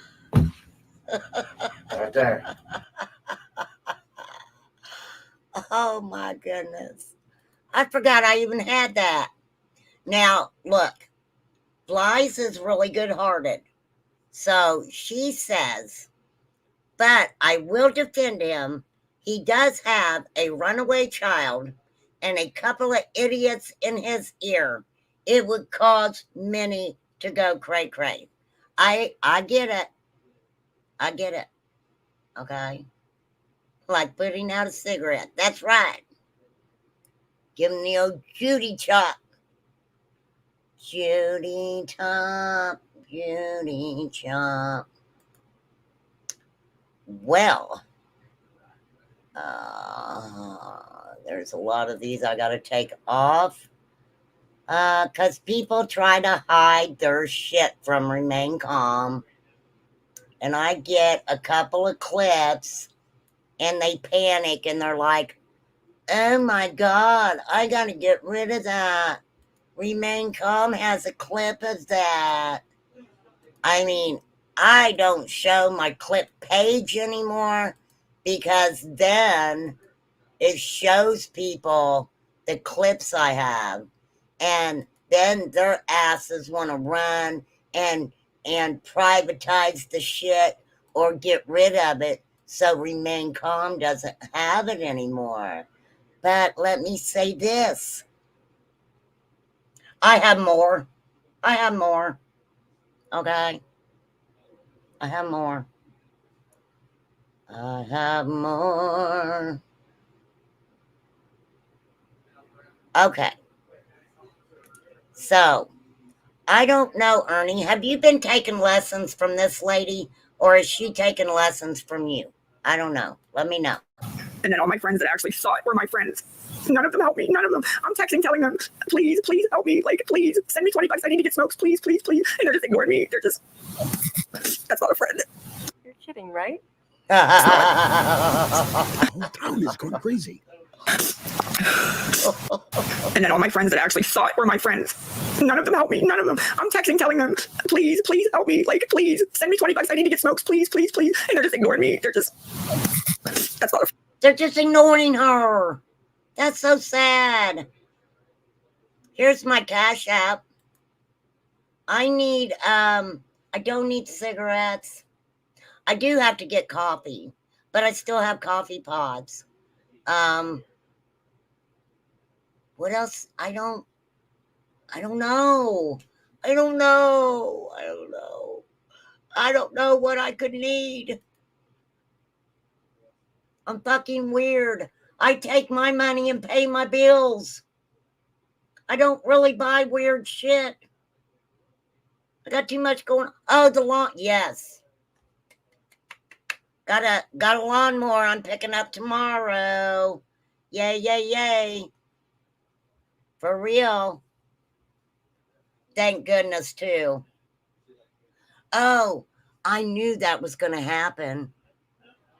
Right there.
Oh my goodness. I forgot I even had that. Now, look, Blythe is really good hearted. So she says, but I will defend him. He does have a runaway child and a couple of idiots in his ear. It would cause many to go cray cray. I get it. I get it. Okay. Like putting out a cigarette. That's right. Give him the old Judy chop. Judy chop. Judy chop. Well, there's a lot of these I got to take off. Because people try to hide their shit from Remain Calm. And I get a couple of clips and they panic and they're like, oh my God, I got to get rid of that. Remain Calm has a clip of that. I mean, I don't show my clip page anymore because then it shows people the clips I have. And then their asses want to run and privatize the shit or get rid of it so Remain Calm doesn't have it anymore. But let me say this. I have more. I have more. Okay? I have more. I have more. Okay. So, I don't know, Ernie. Have you been taking lessons from this lady, or is she taking lessons from you? I don't know. Let me know.
And then all my friends that actually saw it were my friends. None of them helped me. None of them. I'm texting telling them, please, please help me. Like, please, send me $20. I need to get smokes. Please, please, please. And they're just ignoring me. They're just, that's not a friend.
You're kidding, right?
The whole town is going crazy.
And then all my friends that actually saw it were my friends. None of them helped me. None of them. I'm texting telling them, please, please help me. Like, please, send me $20. I need to get smokes. Please, please, please. And they're just ignoring me. They're just, that's not a friend.
They're just ignoring her. That's so sad. Here's my Cash App. I don't need cigarettes. I do have to get coffee, but I still have coffee pods. What else? I don't know. I don't know what I could need. I'm fucking weird. I take my money and pay my bills. I don't really buy weird shit. I got too much going on. Oh, the lawn. Yes. Got a lawnmower I'm picking up tomorrow. Yay, yay, yay. For real. Thank goodness, too. Oh, I knew that was going to happen.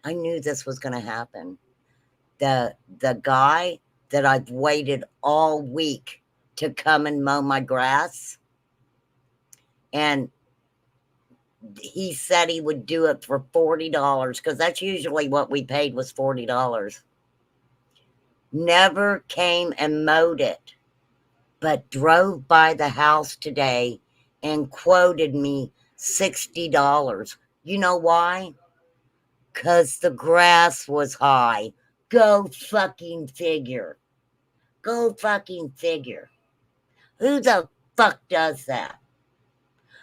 I knew this was going to happen. The guy that I've waited all week to come and mow my grass, and he said he would do it for $40 because that's usually what we paid was $40. Never came and mowed it, but drove by the house today and quoted me $60. You know why? Because the grass was high. Go fucking figure. Go fucking figure. Who the fuck does that?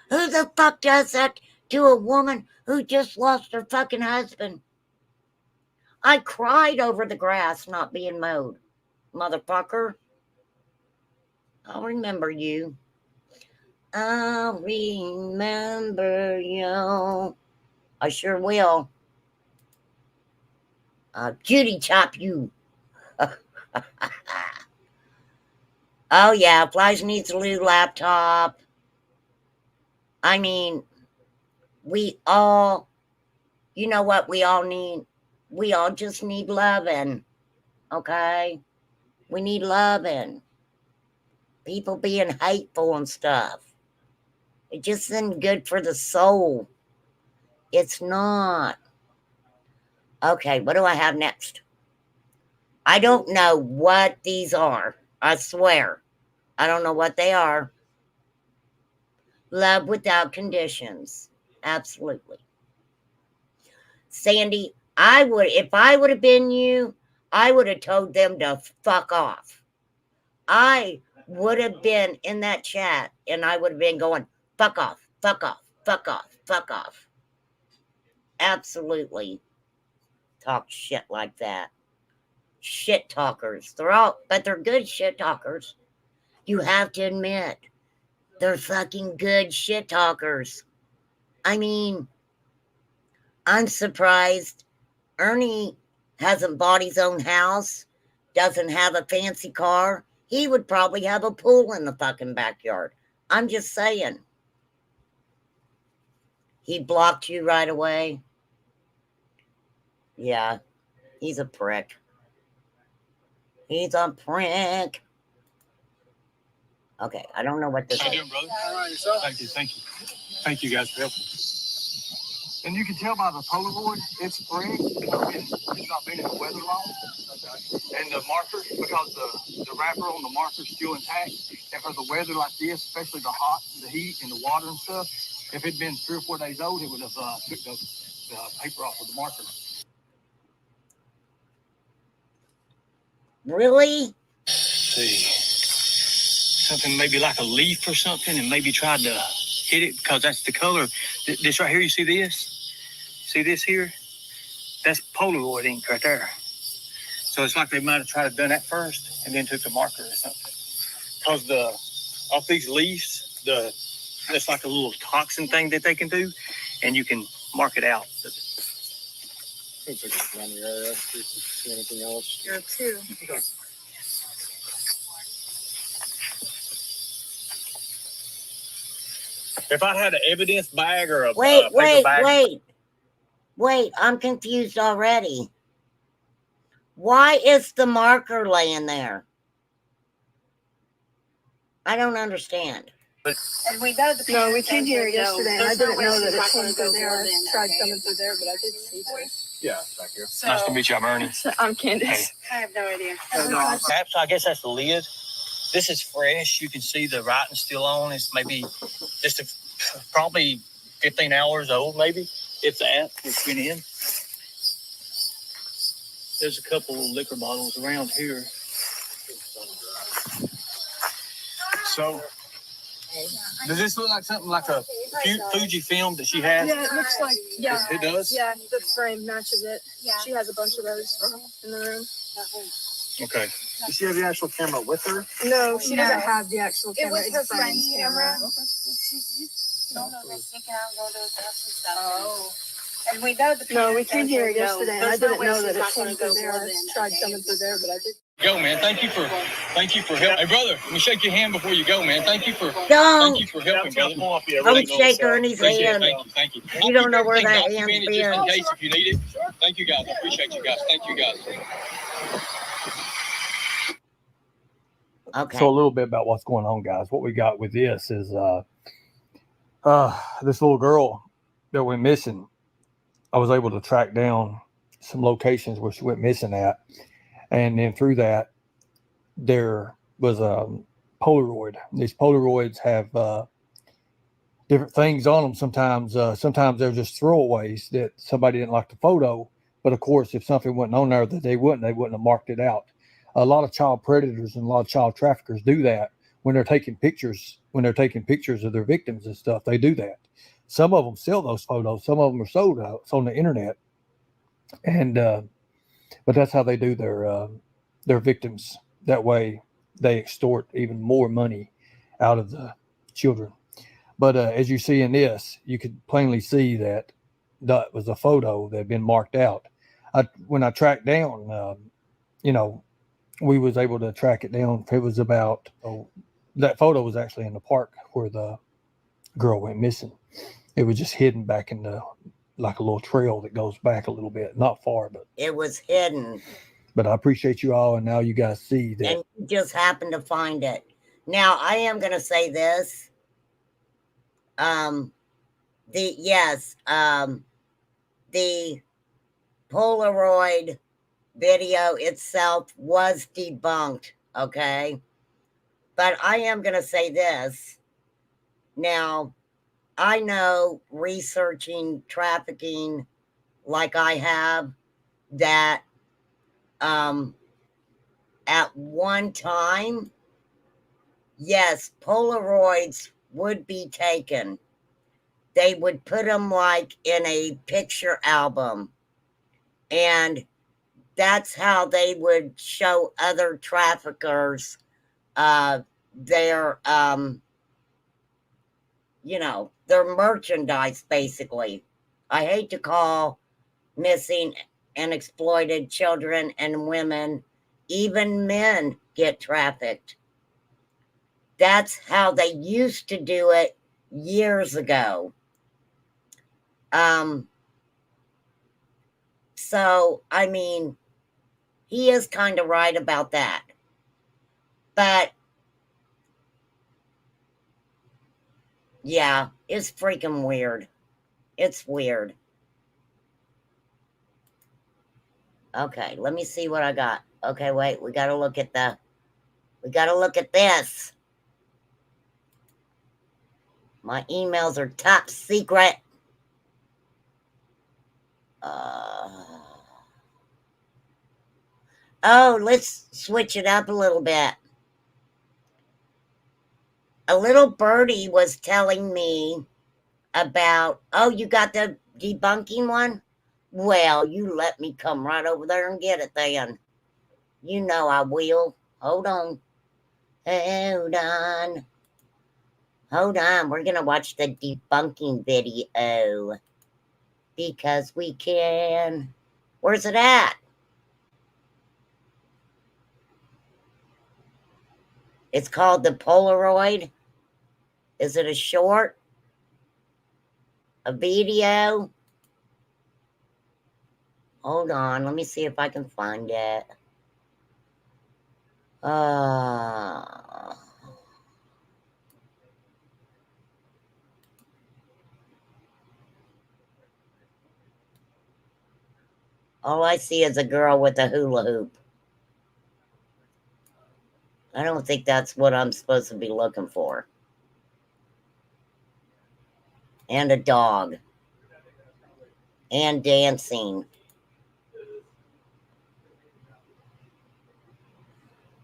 Who the fuck does that to a woman who just lost her fucking husband? I cried over the grass not being mowed. Motherfucker. I'll remember you. I'll remember you. I sure will. Judy chop you. Oh yeah, Flies needs a new laptop. I mean, we all, you know what we all need? We all just need loving, okay? We need loving. People being hateful and stuff. It just isn't good for the soul. It's not. Okay, what do I have next? I don't know what these are. I swear. I don't know what they are. Love without conditions. Absolutely. Sandy, if I would have been you, I would have told them to fuck off. I would have been in that chat and I would have been going, fuck off, fuck off, fuck off, fuck off. Absolutely. Talk shit like that. Shit talkers. But they're good shit talkers. You have to admit, they're fucking good shit talkers. I mean, I'm surprised Ernie hasn't bought his own house, doesn't have a fancy car. He would probably have a pool in the fucking backyard. I'm just saying. He blocked you right away. Yeah, he's a prick. He's a prick. Okay, I don't know what this is.
How you doing, brother? All right, yourself? Thank you. Thank you guys for helping. And you can tell by the Polaroid, it's spring. It's not been in the weather long. Okay. And the marker, because the wrapper on the marker is still intact. And for the weather like this, especially the heat and the water and stuff, if it'd been 3 or 4 days old, it would have took the paper off of the marker.
Really?
See, something maybe like a leaf or something, and maybe tried to hit it because that's the color. This right here, you see this? See this here? That's Polaroid ink right there. So it's like they might have tried to done that first and then took the marker or something. Because off these leaves, that's like a little toxin thing that they can do, and you can mark it out.
Looks like it's around the area. See anything else?
You're too.
If I had an evidence bag or a
Wait,
paper bag.
Wait, I'm confused already. Why is the marker laying there? I don't understand.
And we know the
No, we came here yesterday, and I didn't know that it came through there. I tried coming through there, but I didn't see this.
Yeah, back here. Nice to meet you. I'm Ernie.
I'm Candace.
Hey.
I have no idea.
Perhaps I guess that's the lid. This is fresh. You can see the writing still on. It's maybe just probably 15 hours old, maybe, if that. It's been in. There's a couple of liquor bottles around here. So, does this look like something like a Fuji film that she has?
Yeah, it looks like, yeah.
It does?
Yeah, the frame matches it. Yeah. She has a bunch of those in the room.
Okay.
Does she have the actual camera with her?
No, she doesn't have the actual camera.
It was her friend's camera.
No,
they're sneaking out and going to his house and stuff. Oh. And we know the
No, we came here yesterday, and I didn't know that it came through there. I tried
coming
coming through there, but I didn't.
Go, man. Thank you for helping. Hey, brother, let me shake your hand before you go, man. Thank you for
Don't
helping, brother.
Don't shake Ernie's hand.
Thank you.
You don't know where that hand's
Just
been.
in case if you need it. Thank you, guys. I appreciate you guys. Thank you, guys.
Okay.
So a little bit about what's going on, guys. What we got with this is this little girl that went missing. I was able to track down some locations where she went missing at. And then through that, there was a Polaroid. These Polaroids have different things on them. Sometimes they're just throwaways that somebody didn't like the photo. But of course, if something wasn't on there that they wouldn't have marked it out. A lot of child predators and a lot of child traffickers do that when they're taking pictures. When they're taking pictures of their victims and stuff, they do that. Some of them sell those photos. Some of them are sold on the internet. And but that's how they do their victims. That way, they extort even more money out of the children. But as you see in this, you could plainly see that that was a photo that had been marked out. When I tracked down, we was able to track it down. It was about that photo was actually in the park where the girl went missing. It was just hidden back in the like a little trail that goes back a little bit, not far, but
It was hidden.
But I appreciate you all, and now you guys see that.
And you just happened to find it. Now, I am going to say this. The Polaroid video itself was debunked, okay? But I am going to say this. Now, I know researching trafficking like I have that at one time, yes, Polaroids would be taken. They would put them like in a picture album. And that's how they would show other traffickers their, their merchandise, basically. I hate to call missing and exploited children and women, even men get trafficked. That's how they used to do it years ago. So, I mean, he is kind of right about that. But, yeah, it's freaking weird. It's weird. Okay, let me see what I got. Okay, wait, we got to look at this. My emails are top secret. Oh, let's switch it up a little bit. A little birdie was telling me about, oh, you got the debunking one? Well, you let me come right over there and get it then. You know I will. Hold on. Hold on. We're going to watch the debunking video. Because we can. Where's it at? It's called the Polaroid. Is it a short? A video? Hold on. Let me see if I can find it. All I see is a girl with a hula hoop. I don't think that's what I'm supposed to be looking for. And a dog. And dancing.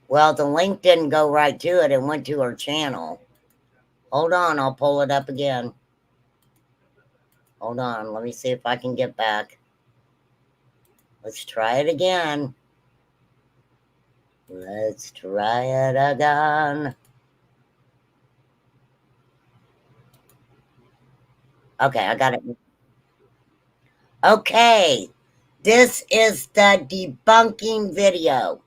Well, the link didn't go right to it. It went to her channel. Hold on, I'll pull it up again. Hold on, let me see if I can get back. Let's try it again. Let's try it again. Okay, I got it. Okay, this is the debunking video.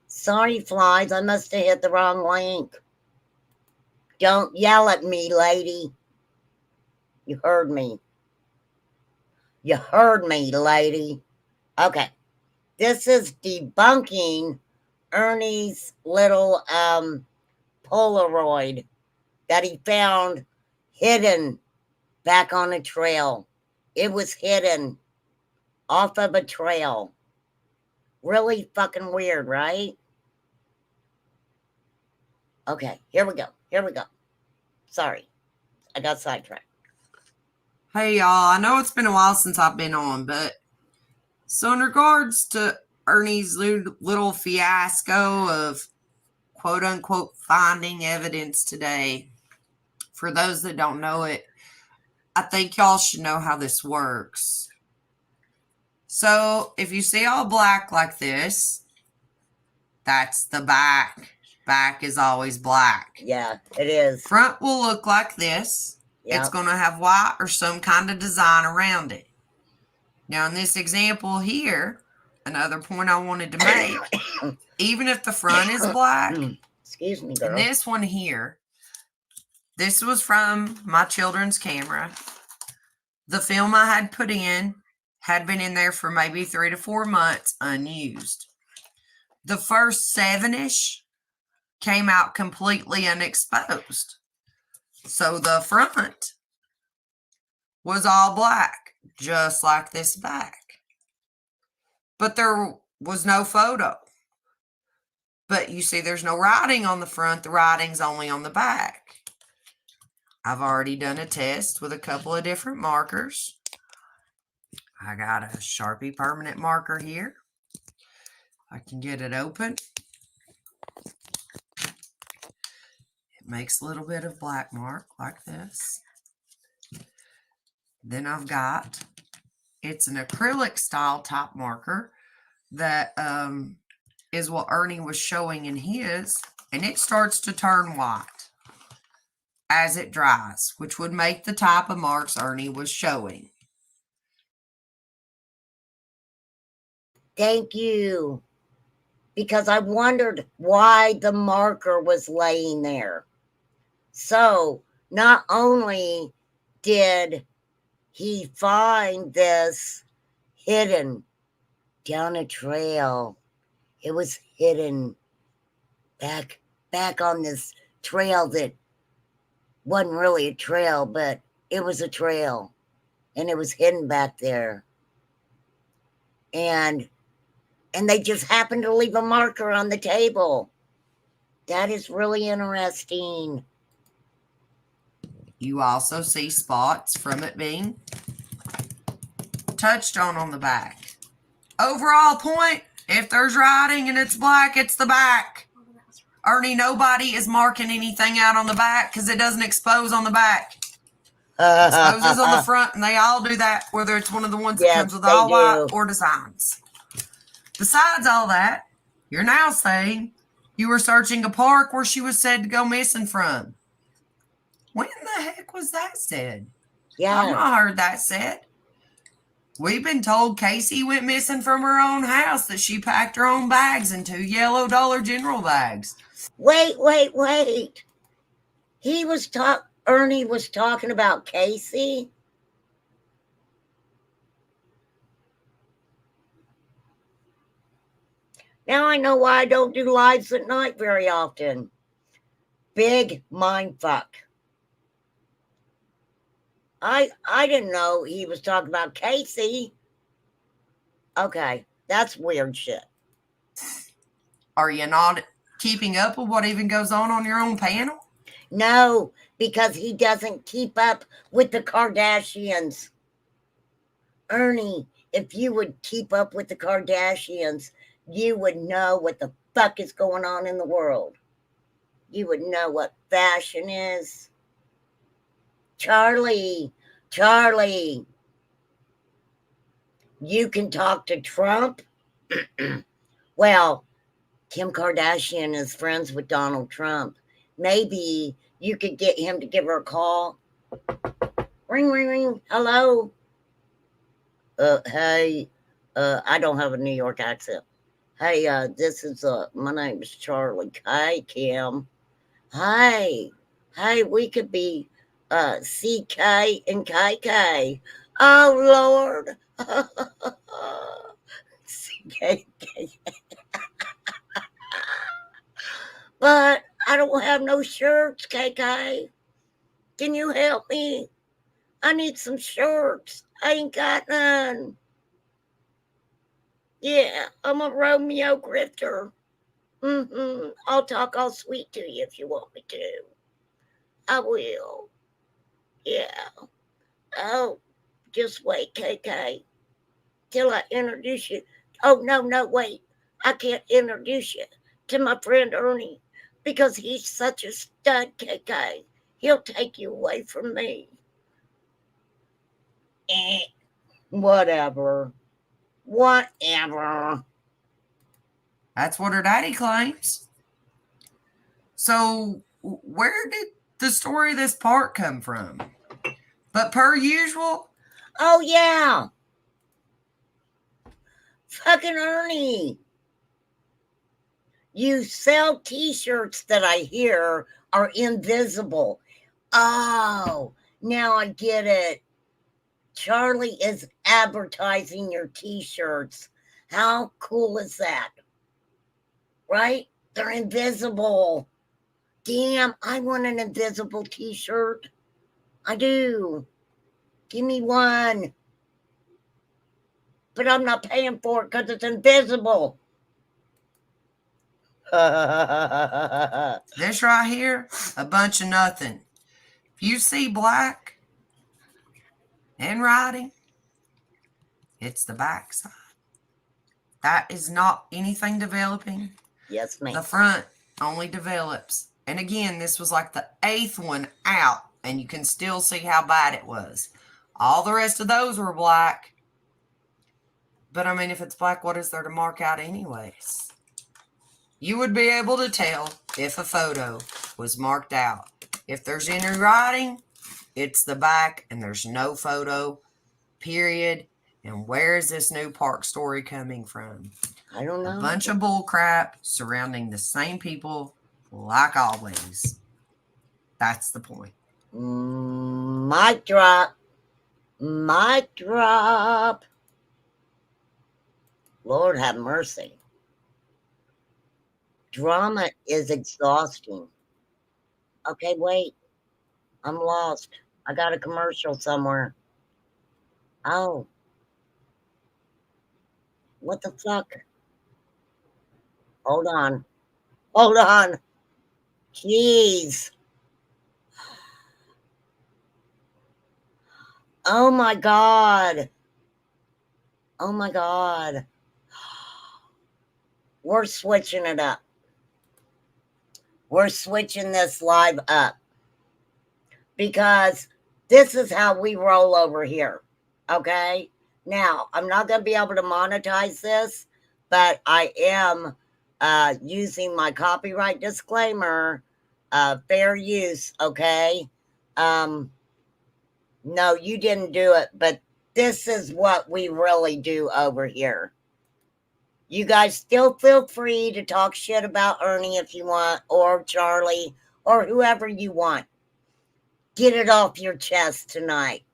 Sorry, flies, I must have hit the wrong link. Don't yell at me, lady. You heard me. You heard me, lady. Okay, this is debunking Ernie's little Polaroid that he found hidden back on a trail. It was hidden off of a trail. Really fucking weird, right? Okay, here we go. Sorry, I got sidetracked.
Hey, y'all. I know it's been a while since I've been on, but so in regards to Ernie's little fiasco of quote unquote finding evidence today, for those that don't know it, I think y'all should know how this works. So if you see all black like this, that's the back. Back is always black.
Yeah, it is.
Front will look like this. Yep. It's going to have white or some kind of design around it. Now, in this example here, another point I wanted to make, even if the front is black,
excuse me, girl.
And this one here, this was from my children's camera. The film I had put in had been in there for maybe 3 to 4 months unused. The first 7-ish came out completely unexposed. So the front was all black, just like this back. But there was no photo. But you see, there's no writing on the front. The writing's only on the back. I've already done a test with a couple of different markers. I got a Sharpie permanent marker here. I can get it open. It makes a little bit of black mark like this. Then I've got, it's an acrylic style top marker that is what Ernie was showing in his, and it starts to turn white as it dries, which would make the type of marks Ernie was showing.
Thank you. Because I wondered why the marker was laying there. So not only did he find this hidden down a trail, it was hidden back on this trail that wasn't really a trail, but it was a trail, and it was hidden back there. And they just happened to leave a marker on the table. That is really interesting.
You also see spots from it being touched on the back. Overall point, if there's writing and it's black, it's the back. Ernie, nobody is marking anything out on the back because it doesn't expose on the back. It exposes on the front, and they all do that, whether it's one of the ones that comes with all white or designs. Besides all that, you're now saying you were searching a park where she was said to go missing from. When the heck was that said?
Yeah.
I've not heard that said. We've been told Casey went missing from her own house, that she packed her own bags in 2 yellow Dollar General bags.
Wait. Ernie was talking about Casey? Now I know why I don't do lives at night very often. Big mind fuck. I didn't know he was talking about Casey. Okay, that's weird shit.
Are you not keeping up with what even goes on your own panel?
No, because he doesn't keep up with the Kardashians. Ernie, if you would keep up with the Kardashians, you would know what the fuck is going on in the world. You would know what fashion is. Charlie, you can talk to Trump. Well, Kim Kardashian is friends with Donald Trump. Maybe you could get him to give her a call. Ring, ring, ring. Hello. Hey, I don't have a New York accent. Hey, this is, my name is Charlie. Hi, Kim. Hi, we could be, CK and KK. Oh, Lord. CK. But I don't have no shirts, KK. Can you help me? I need some shirts. I ain't got none. Yeah, I'm a Romeo grifter. I'll talk all sweet to you if you want me to. I will. Yeah. Oh, just wait, KK, till I introduce you. Oh, no, wait. I can't introduce you to my friend Ernie because he's such a stud, KK. He'll take you away from me. Whatever.
That's what her daddy claims. So where did the story of this park come from? But per usual.
Oh, yeah. Fucking Ernie. You sell t-shirts that I hear are invisible. Oh, now I get it. Charlie is advertising your t-shirts. How cool is that? Right? They're invisible. Damn, I want an invisible t-shirt. I do. Give me one. But I'm not paying for it because it's invisible.
This right here, a bunch of nothing. If you see black in writing, it's the backside. That is not anything developing.
Yes, ma'am.
The front only develops. And again, this was like the 8th one out, and you can still see how bad it was. All the rest of those were black. But I mean, if it's black, what is there to mark out anyways? You would be able to tell if a photo was marked out. If there's any writing, it's the back, and there's no photo, period. And where is this new park story coming from?
I don't know.
A bunch of bull crap surrounding the same people like always. That's the point.
Mic drop. Mic drop. Lord have mercy. Drama is exhausting. Okay, wait. I'm lost. I got a commercial somewhere. Oh. What the fuck? Hold on. Hold on. Jeez. Oh my God. Oh my God. We're switching it up. We're switching this live up. Because this is how we roll over here. Okay? Now, I'm not going to be able to monetize this, but I am using my copyright disclaimer, fair use, okay? No, you didn't do it, but this is what we really do over here. You guys still feel free to talk shit about Ernie if you want, or Charlie, or whoever you want. Get it off your chest tonight.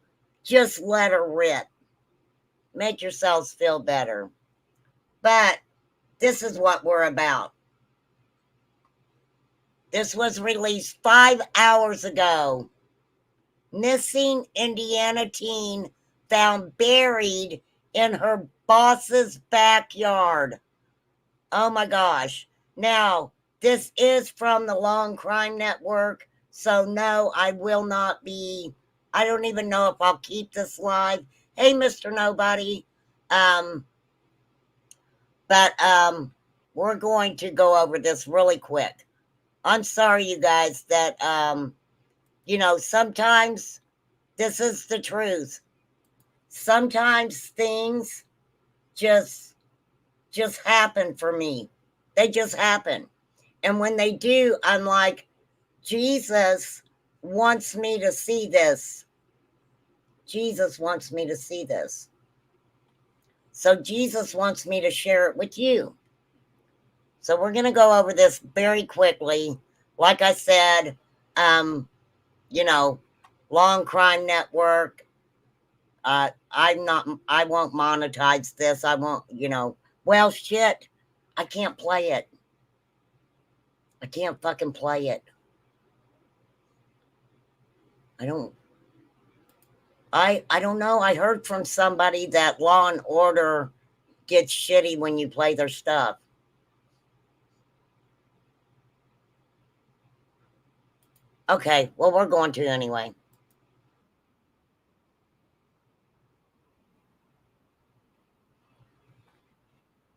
Just let her rip. Make yourselves feel better. But this is what we're about. This was released 5 hours ago. Missing Indiana teen found buried in her boss's backyard. Oh my gosh. Now, this is from the Long Crime Network. So no, I will not be, I don't even know if I'll keep this live. Hey, Mr. Nobody. We're going to go over this really quick. I'm sorry, you guys, that, sometimes this is the truth. Sometimes things just happen for me. They just happen. And when they do, I'm like, Jesus wants me to see this. Jesus wants me to see this. So Jesus wants me to share it with you. So we're going to go over this very quickly. Like I said, Long Crime Network. I won't monetize this. I won't, well, shit. I can't play it. I can't fucking play it. I don't know. I heard from somebody that Law and Order gets shitty when you play their stuff. Okay, well, we're going to anyway.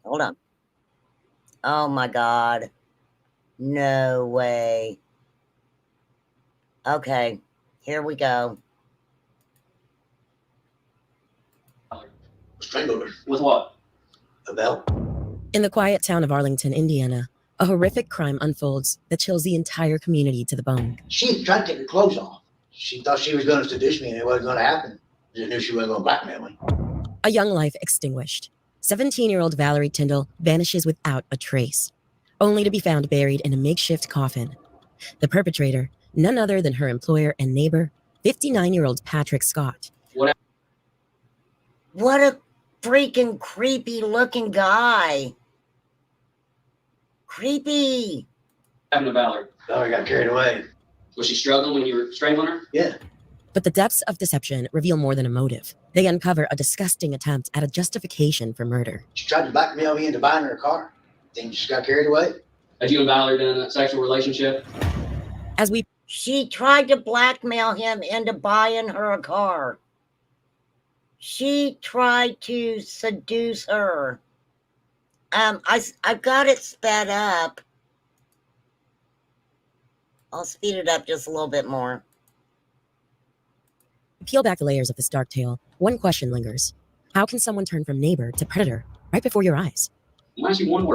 Hold on. Oh my God. No way. Okay, here we go.
Strangled her. With what? A belt.
In the quiet town of Arlington, Indiana, a horrific crime unfolds that chills the entire community to the bone.
She tried to take her clothes off. She thought she was going to seduce me and it wasn't going to happen. She knew she wasn't going to blackmail me.
A young life extinguished. 17-year-old Valerie Tyndall vanishes without a trace, only to be found buried in a makeshift coffin. The perpetrator, none other than her employer and neighbor, 59-year-old Patrick Scott.
What a freaking creepy looking guy. Creepy.
Happened to Valerie?
Valerie got carried away.
Was she struggling when you were strangling her?
Yeah.
But the depths of deception reveal more than a motive. They uncover a disgusting attempt at a justification for murder.
She tried to blackmail me into buying her a car. Then just got carried away.
Had you and Valerie been in a sexual relationship?
She tried to blackmail him into buying her a car. She tried to seduce her. I've got it sped up. I'll speed it up just a little bit more.
Peel back the layers of this dark tale. One question lingers. How can someone turn from neighbor to predator right before your eyes?
I'm gonna ask you one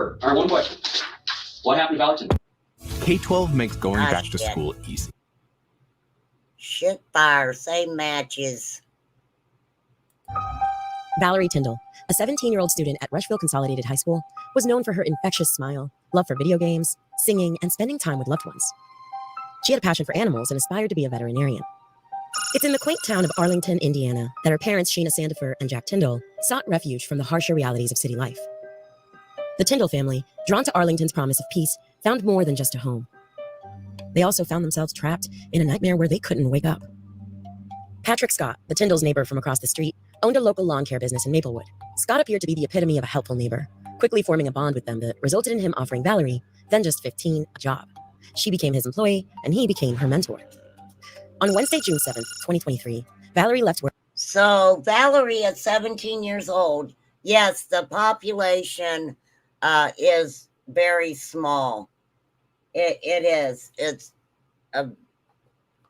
question. What happened to Valerie?
K-12 makes going back to
shit.
school easy.
Shit fire, same matches.
Valerie Tyndall, a 17-year-old student at Rushville Consolidated High School, was known for her infectious smile, love for video games, singing, and spending time with loved ones. She had a passion for animals and aspired to be a veterinarian. It's in the quaint town of Arlington, Indiana, that her parents, Sheena Sandifer and Jack Tyndall, sought refuge from the harsher realities of city life. The Tyndall family, drawn to Arlington's promise of peace, found more than just a home. They also found themselves trapped in a nightmare where they couldn't wake up. Patrick Scott, the Tyndall's neighbor from across the street, owned a local lawn care business in Maplewood. Scott appeared to be the epitome of a helpful neighbor, quickly forming a bond with them that resulted in him offering Valerie, then just 15, a job. She became his employee, and he became her mentor. On Wednesday, June 7th, 2023, Valerie left work.
So Valerie at 17 years old, yes, the population is very small. It is. It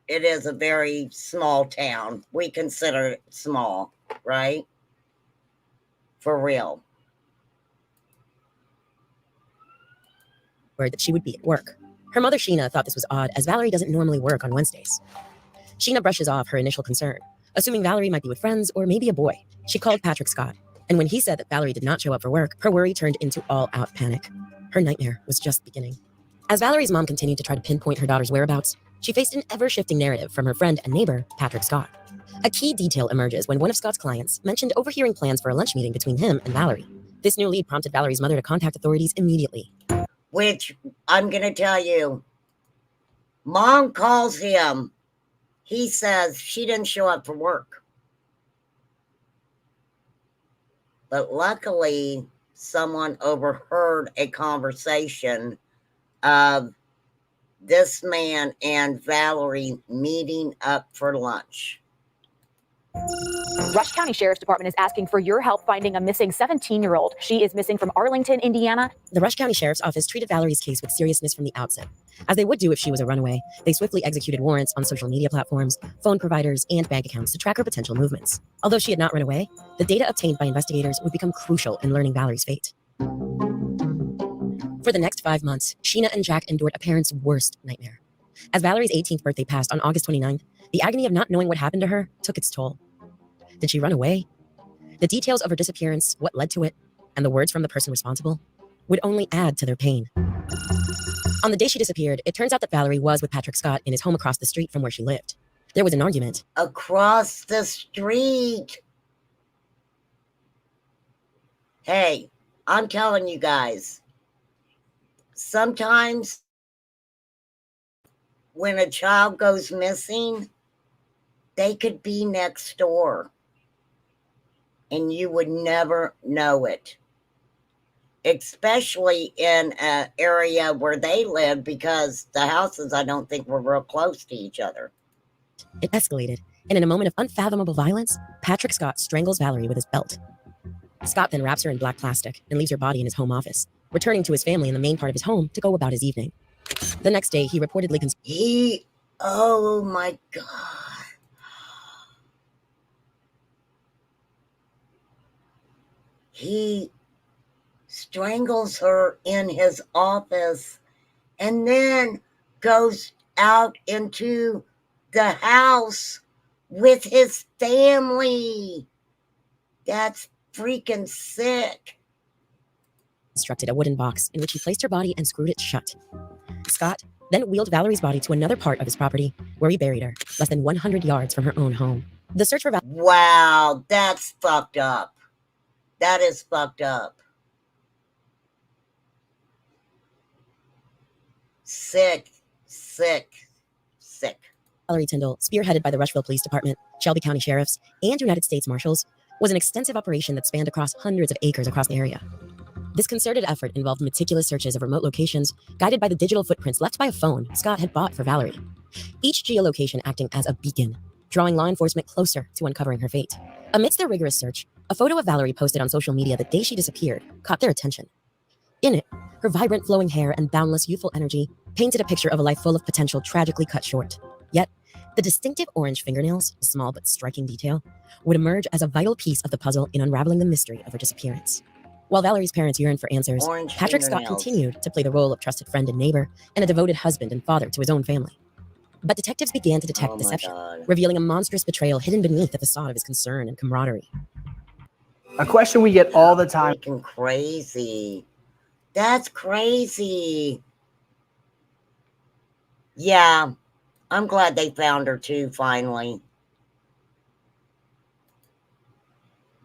is a very small town. We consider it small, right? For real.
That she would be at work. Her mother, Sheena, thought this was odd, as Valerie doesn't normally work on Wednesdays. Sheena brushes off her initial concern, assuming Valerie might be with friends or maybe a boy. She called Patrick Scott, and when he said that Valerie did not show up for work, her worry turned into all-out panic. Her nightmare was just beginning. As Valerie's mom continued to try to pinpoint her daughter's whereabouts, she faced an ever-shifting narrative from her friend and neighbor, Patrick Scott. A key detail emerges when one of Scott's clients mentioned overhearing plans for a lunch meeting between him and Valerie. This new lead prompted Valerie's mother to contact authorities immediately.
Which, I'm going to tell you, Mom calls him. He says she didn't show up for work. But luckily, someone overheard a conversation of this man and Valerie meeting up for lunch.
Rush County Sheriff's Department is asking for your help finding a missing 17-year-old. She is missing from Arlington, Indiana.
The Rush County Sheriff's Office treated Valerie's case with seriousness from the outset. As they would do if she was a runaway, they swiftly executed warrants on social media platforms, phone providers, and bank accounts to track her potential movements. Although she had not run away, the data obtained by investigators would become crucial in learning Valerie's fate. For the next 5 months, Sheena and Jack endured a parent's worst nightmare. As Valerie's 18th birthday passed on August 29th, the agony of not knowing what happened to her took its toll. Did she run away? The details of her disappearance, what led to it, and the words from the person responsible would only add to their pain. On the day she disappeared, it turns out that Valerie was with Patrick Scott in his home across the street from where she lived. There was an argument.
Across the street. Hey, I'm telling you guys, sometimes when a child goes missing, they could be next door and you would never know it. Especially in an area where they live, because the houses, I don't think, were real close to each other.
It escalated, and in a moment of unfathomable violence, Patrick Scott strangles Valerie with his belt. Scott then wraps her in black plastic and leaves her body in his home office, returning to his family in the main part of his home to go about his evening. The next day, he reportedly
oh my God. He strangles her in his office and then goes out into the house with his family. That's freaking sick.
Constructed a wooden box in which he placed her body and screwed it shut. Scott then wheeled Valerie's body to another part of his property, where he buried her, less than 100 yards from her own home. The search for
Wow, that's fucked up. That is fucked up. Sick.
Valerie Tyndall, spearheaded by the Rushville Police Department, Shelby County Sheriffs, and United States Marshals, was an extensive operation that spanned across hundreds of acres across the area. This concerted effort involved meticulous searches of remote locations, guided by the digital footprints left by a phone Scott had bought for Valerie. Each geolocation acting as a beacon, drawing law enforcement closer to uncovering her fate. Amidst their rigorous search, a photo of Valerie posted on social media the day she disappeared caught their attention. In it, her vibrant flowing hair and boundless youthful energy painted a picture of a life full of potential tragically cut short. Yet, the distinctive orange fingernails, a small but striking detail, would emerge as a vital piece of the puzzle in unraveling the mystery of her disappearance. While Valerie's parents yearned for answers, Patrick Scott continued to play the role of trusted friend and neighbor and a devoted husband and father to his own family. But detectives began to detect deception, revealing a monstrous betrayal hidden beneath the facade of his concern and camaraderie.
A question we get all the time.
Freaking crazy. That's crazy. Yeah, I'm glad they found her too, finally.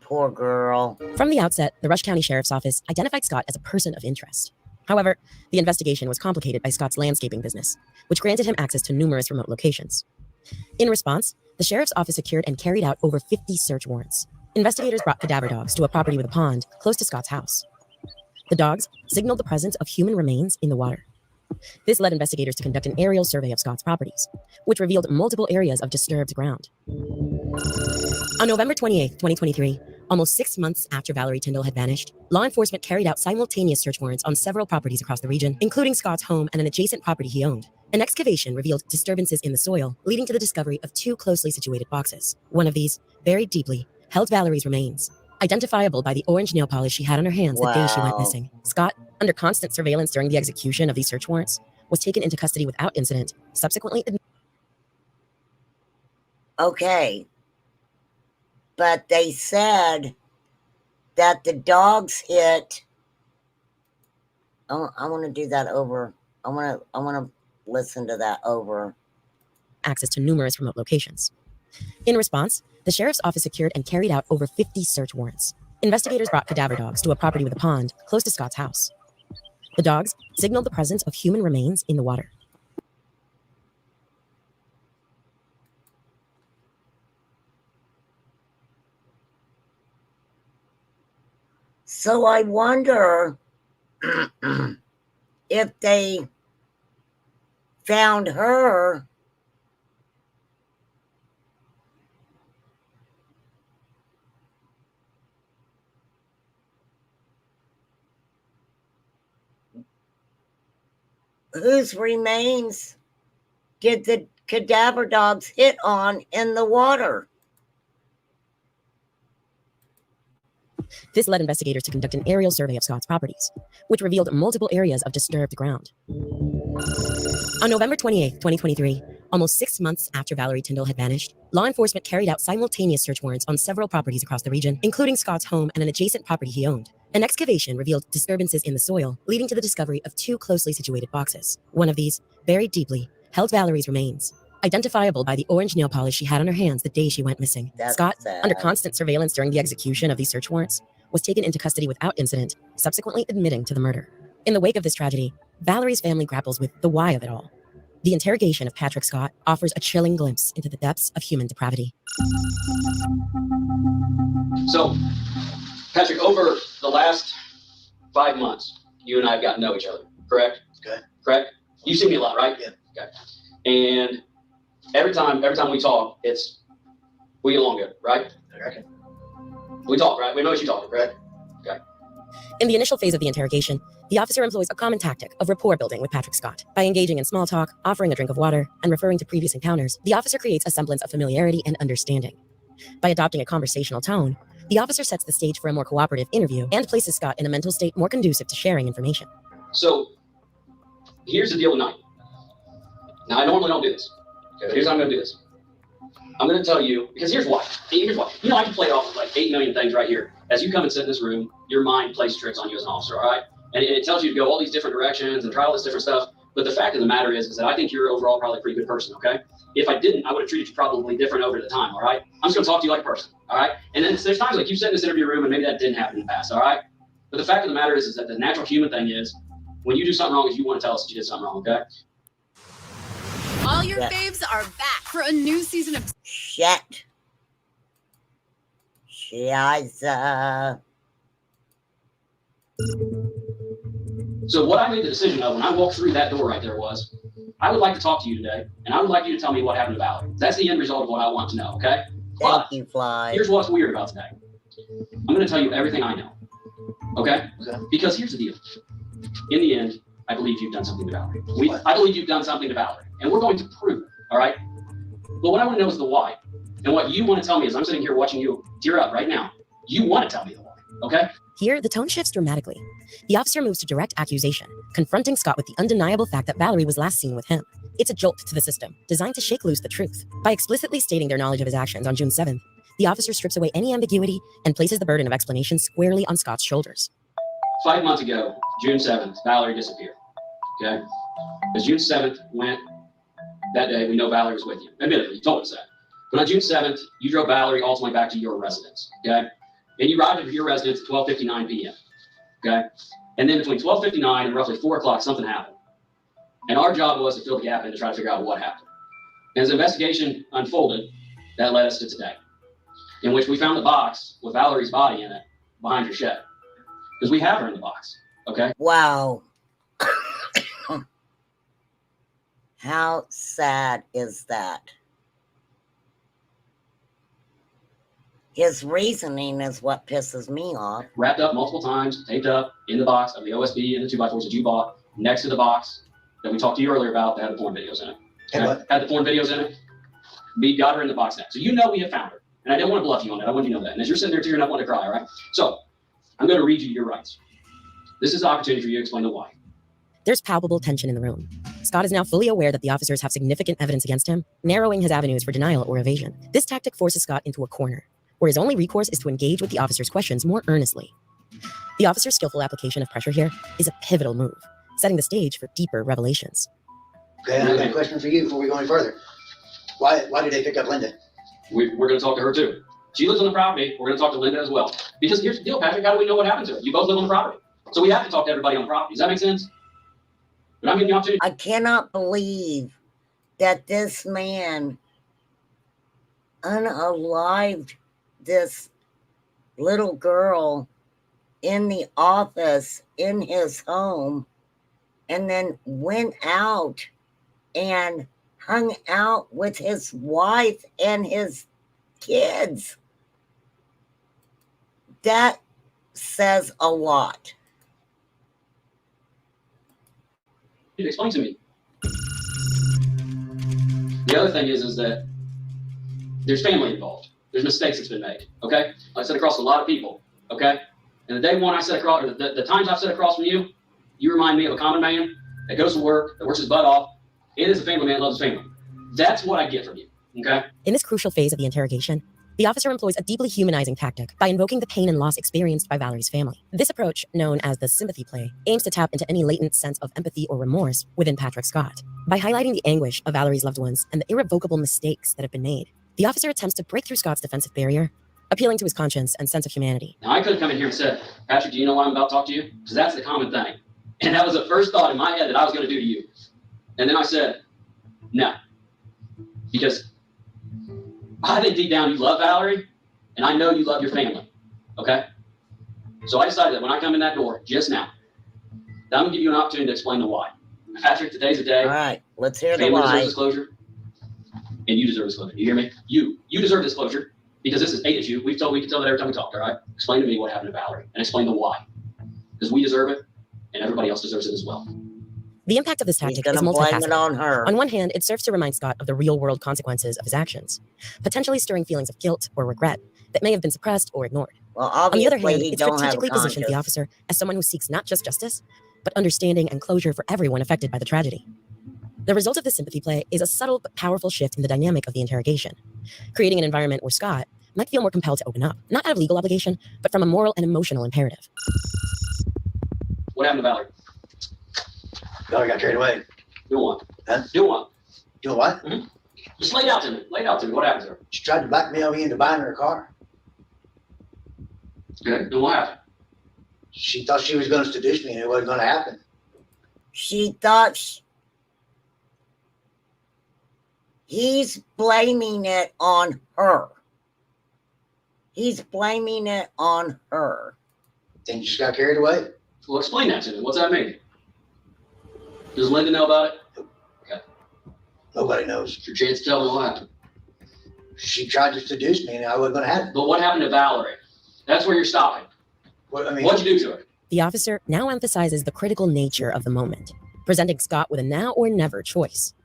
Poor girl.
From the outset, the Rush County Sheriff's Office identified Scott as a person of interest. However, the investigation was complicated by Scott's landscaping business, which granted him access to numerous remote locations. In response, the Sheriff's Office secured and carried out over 50 search warrants. Investigators brought cadaver dogs to a property with a pond close to Scott's house. The dogs signaled the presence of human remains in the water. This led investigators to conduct an aerial survey of Scott's properties, which revealed multiple areas of disturbed ground. On November 28, 2023, almost 6 months after Valerie Tyndall had vanished, law enforcement carried out simultaneous search warrants on several properties across the region, including Scott's home and an adjacent property he owned. An excavation revealed disturbances in the soil, leading to the discovery of 2 closely situated boxes. One of these, buried deeply, held Valerie's remains, identifiable by the orange nail polish she had on her hands the day she went missing. Scott, under constant surveillance during the execution of these search warrants, was taken into custody without incident, subsequently...
Okay. But they said that the dogs hit... I want to do that over. I want to listen to that over.
Access to numerous remote locations. In response, the Sheriff's Office secured and carried out over 50 search warrants. Investigators brought cadaver dogs to a property with a pond close to Scott's house. The dogs signaled the presence of human remains in the water.
So I wonder if they found her. Whose remains did the cadaver dogs hit on in the water?
This led investigators to conduct an aerial survey of Scott's properties, which revealed multiple areas of disturbed ground. On November 28, 2023, almost 6 months after Valerie Tyndall had vanished, law enforcement carried out simultaneous search warrants on several properties across the region, including Scott's home and an adjacent property he owned. An excavation revealed disturbances in the soil, leading to the discovery of 2 closely situated boxes. One of these, buried deeply, held Valerie's remains, identifiable by the orange nail polish she had on her hands the day she went missing. Scott, under constant surveillance during the execution of these search warrants, was taken into custody without incident, subsequently admitting to the murder. In the wake of this tragedy, Valerie's family grapples with the why of it all. The interrogation of Patrick Scott offers a chilling glimpse into the depths of human depravity.
So, Patrick, over the last 5 months, you and I have gotten to know each other, correct?
Okay.
Correct? You see me a lot, right?
Yeah.
Okay. And every time we talk, we get along good, right?
Okay.
We talk, right? We know what you talk, right? Okay.
In the initial phase of the interrogation, the officer employs a common tactic of rapport building with Patrick Scott. By engaging in small talk, offering a drink of water, and referring to previous encounters, the officer creates a semblance of familiarity and understanding. By adopting a conversational tone, the officer sets the stage for a more cooperative interview and places Scott in a mental state more conducive to sharing information.
So, here's the deal tonight. Now, I normally don't do this. Okay, but here's how I'm going to do this. I'm going to tell you, because here's why. You know, I can play off of like 8 million things right here. As you come and sit in this room, your mind plays tricks on you as an officer, all right? And it tells you to go all these different directions and try all this different stuff. But the fact of the matter is that I think you're overall probably a pretty good person, okay? If I didn't, I would have treated you probably different over the time, all right? I'm just going to talk to you like a person, all right? And then there's times like you sit in this interview room and maybe that didn't happen in the past, all right? But the fact of the matter is that the natural human thing is when you do something wrong, is you want to tell us that you did something wrong, okay?
All your faves are back for a new season of
Shit. Shiza.
So what I made the decision of when I walked through that door right there was, I would like to talk to you today, and I would like you to tell me what happened to Valerie. That's the end result of what I want to know, okay?
Thank you, Fly.
Here's what's weird about today. I'm going to tell you everything I know, okay? Because here's the deal. In the end, I believe you've done something to Valerie. I believe you've done something to Valerie, and we're going to prove it, all right? But what I want to know is the why. And what you want to tell me is I'm sitting here watching you tear up right now. You want to tell me the why, okay?
Here, the tone shifts dramatically. The officer moves to direct accusation, confronting Scott with the undeniable fact that Valerie was last seen with him. It's a jolt to the system, designed to shake loose the truth. By explicitly stating their knowledge of his actions on June 7th, the officer strips away any ambiguity and places the burden of explanation squarely on Scott's shoulders.
5 months ago, June 7th, Valerie disappeared, okay? As June 7th went, that day, we know Valerie was with you. Admittedly, you told us that. But on June 7th, you drove Valerie ultimately back to your residence, okay? And you arrived at your residence at 12:59 p.m., okay? And then between 12:59 and roughly 4 o'clock, something happened. And our job was to fill the gap in to try to figure out what happened. And as the investigation unfolded, that led us to today, in which we found the box with Valerie's body in it behind your shed. Because we have her in the box, okay?
Wow. How sad is that? His reasoning is what pisses me off.
Wrapped up multiple times, taped up in the box of the OSB and the 2x4s that you bought, next to the box that we talked to you earlier about that had the porn videos in it. Okay? Had the porn videos in it. We got her in the box next. So you know we have found her. And I didn't want to bluff you on that. I want you to know that. And as you're sitting there tearing up, wanting to cry, all right? So I'm going to read you your rights. This is the opportunity for you to explain the why.
There's palpable tension in the room. Scott is now fully aware that the officers have significant evidence against him, narrowing his avenues for denial or evasion. This tactic forces Scott into a corner, where his only recourse is to engage with the officer's questions more earnestly. The officer's skillful application of pressure here is a pivotal move, setting the stage for deeper revelations.
Okay, I've got a question for you before we go any further. Why did they pick up Linda?
We're going to talk to her too. She lives on the property. We're going to talk to Linda as well. Because here's the deal, Patrick. How do we know what happened to her? You both live on the property. So we have to talk to everybody on the property. Does that make sense? But I'm giving you the opportunity.
I cannot believe that this man unalived this little girl in the office in his home and then went out and hung out with his wife and his kids. That says a lot.
Explain to me. The other thing is that there's family involved. There's mistakes that's been made, okay? I sit across a lot of people, okay? And the day one I sit across, or the times I've sat across from you, you remind me of a common man that goes to work, that works his butt off, and is a family man, loves his family. That's what I get from you, okay?
In this crucial phase of the interrogation, the officer employs a deeply humanizing tactic by invoking the pain and loss experienced by Valerie's family. This approach, known as the sympathy play, aims to tap into any latent sense of empathy or remorse within Patrick Scott. By highlighting the anguish of Valerie's loved ones and the irrevocable mistakes that have been made, the officer attempts to break through Scott's defensive barrier, appealing to his conscience and sense of humanity.
Now, I could have come in here and said, Patrick, do you know why I'm about to talk to you? Because that's the common thing. And that was the first thought in my head that I was going to do to you. And then I said, no. Because I think deep down you love Valerie, and I know you love your family, okay? So I decided that when I come in that door just now, that I'm going to give you an opportunity to explain the why. Patrick, today's the day.
All right, let's hear the
family
why.
deserves disclosure, and you deserve disclosure. You hear me? You deserve disclosure because this is aimed at you. We can tell that every time we talk, all right? Explain to me what happened to Valerie and explain the why. Because we deserve it, and everybody else deserves it as well.
The impact of this tactic is multifaceted. On one hand, it serves to remind Scott of the real-world consequences of his actions, potentially stirring feelings of guilt or regret that may have been suppressed or ignored.
Well,
on the other hand,
it
strategically positions the officer as someone who seeks not just justice, but understanding and closure for everyone affected by the tragedy. The result of this sympathy play is a subtle but powerful shift in the dynamic of the interrogation, creating an environment where Scott might feel more compelled to open up, not out of legal obligation, but from a moral and emotional imperative.
What happened to Valerie?
Valerie got carried away.
Do what?
Huh?
Do what?
Do what?
Mm-hmm. Just lay it out to me. Lay it out to me. What happened to her?
She tried to blackmail me into buying her a car.
Okay. Then what happened?
She thought she was going to seduce me and it wasn't going to happen.
She thought he's blaming it on her. He's blaming it on her.
Things just got carried away.
Well, explain that to me. What's that mean? Does Linda know about it? Okay.
Nobody knows.
It's your chance to tell me what happened.
She tried to seduce me and I wasn't going to have it.
But what happened to Valerie? That's where you're stopping. What'd you do to her?
The officer now emphasizes the critical nature of the moment, presenting Scott with a now or never choice.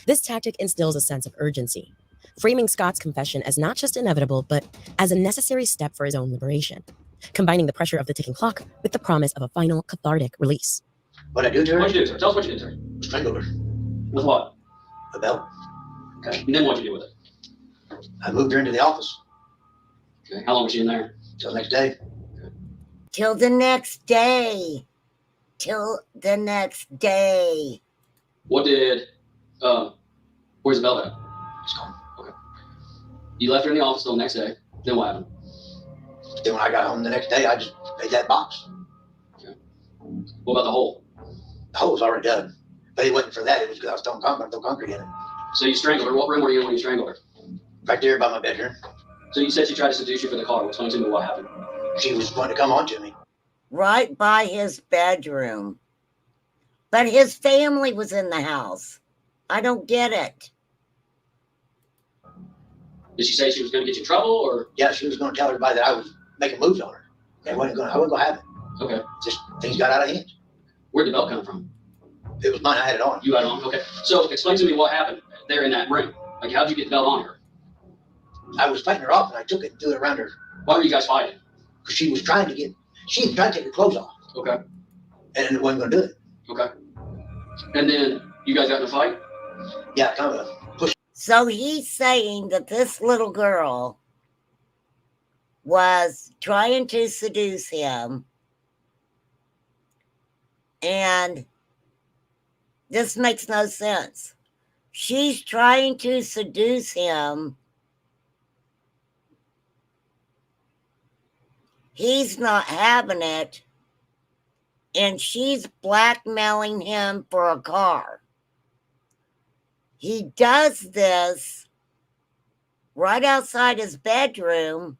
This tactic instills a sense of urgency, framing Scott's confession as not just inevitable, but as a necessary step for his own liberation, combining the pressure of the ticking clock with the promise of a final cathartic release.
What'd I do to her?
What'd you do to her? Tell us what you did to her.
Strangled her.
With what?
A belt.
Okay. And then what'd you do with it?
I moved her into the office.
Okay. How long was she in there?
Till the next day.
Till the next day. Till the next day.
What did, where's the belt at?
It's gone.
Okay. You left her in the office till the next day. Then what happened?
Then when I got home the next day, I just made that box.
Okay. What about the hole?
The hole was already done. But it wasn't for that. It was because I was throwing concrete in it.
So you strangled her. What room were you in when you strangled her?
Right there by my bedroom.
So you said she tried to seduce you for the car. Explain to me what happened.
She was wanting to come on to me.
Right by his bedroom. But his family was in the house. I don't get it.
Did she say she was going to get you in trouble, or?
Yeah, she was going to tell everybody that I was making moves on her. I wasn't going to have it.
Okay.
Just things got out of hand.
Where'd the belt come from?
It was mine. I had it on.
You had it on? Okay. So explain to me what happened there in that room. Like, how'd you get the belt on her?
I was fighting her off, and I took it and threw it around her.
Why were you guys fighting?
Because she was trying to take her clothes off.
Okay.
And it wasn't going to do it.
Okay. And then you guys got in a fight?
Yeah, kind of a push.
So he's saying that this little girl was trying to seduce him. And this makes no sense. She's trying to seduce him. He's not having it. And she's blackmailing him for a car. He does this right outside his bedroom.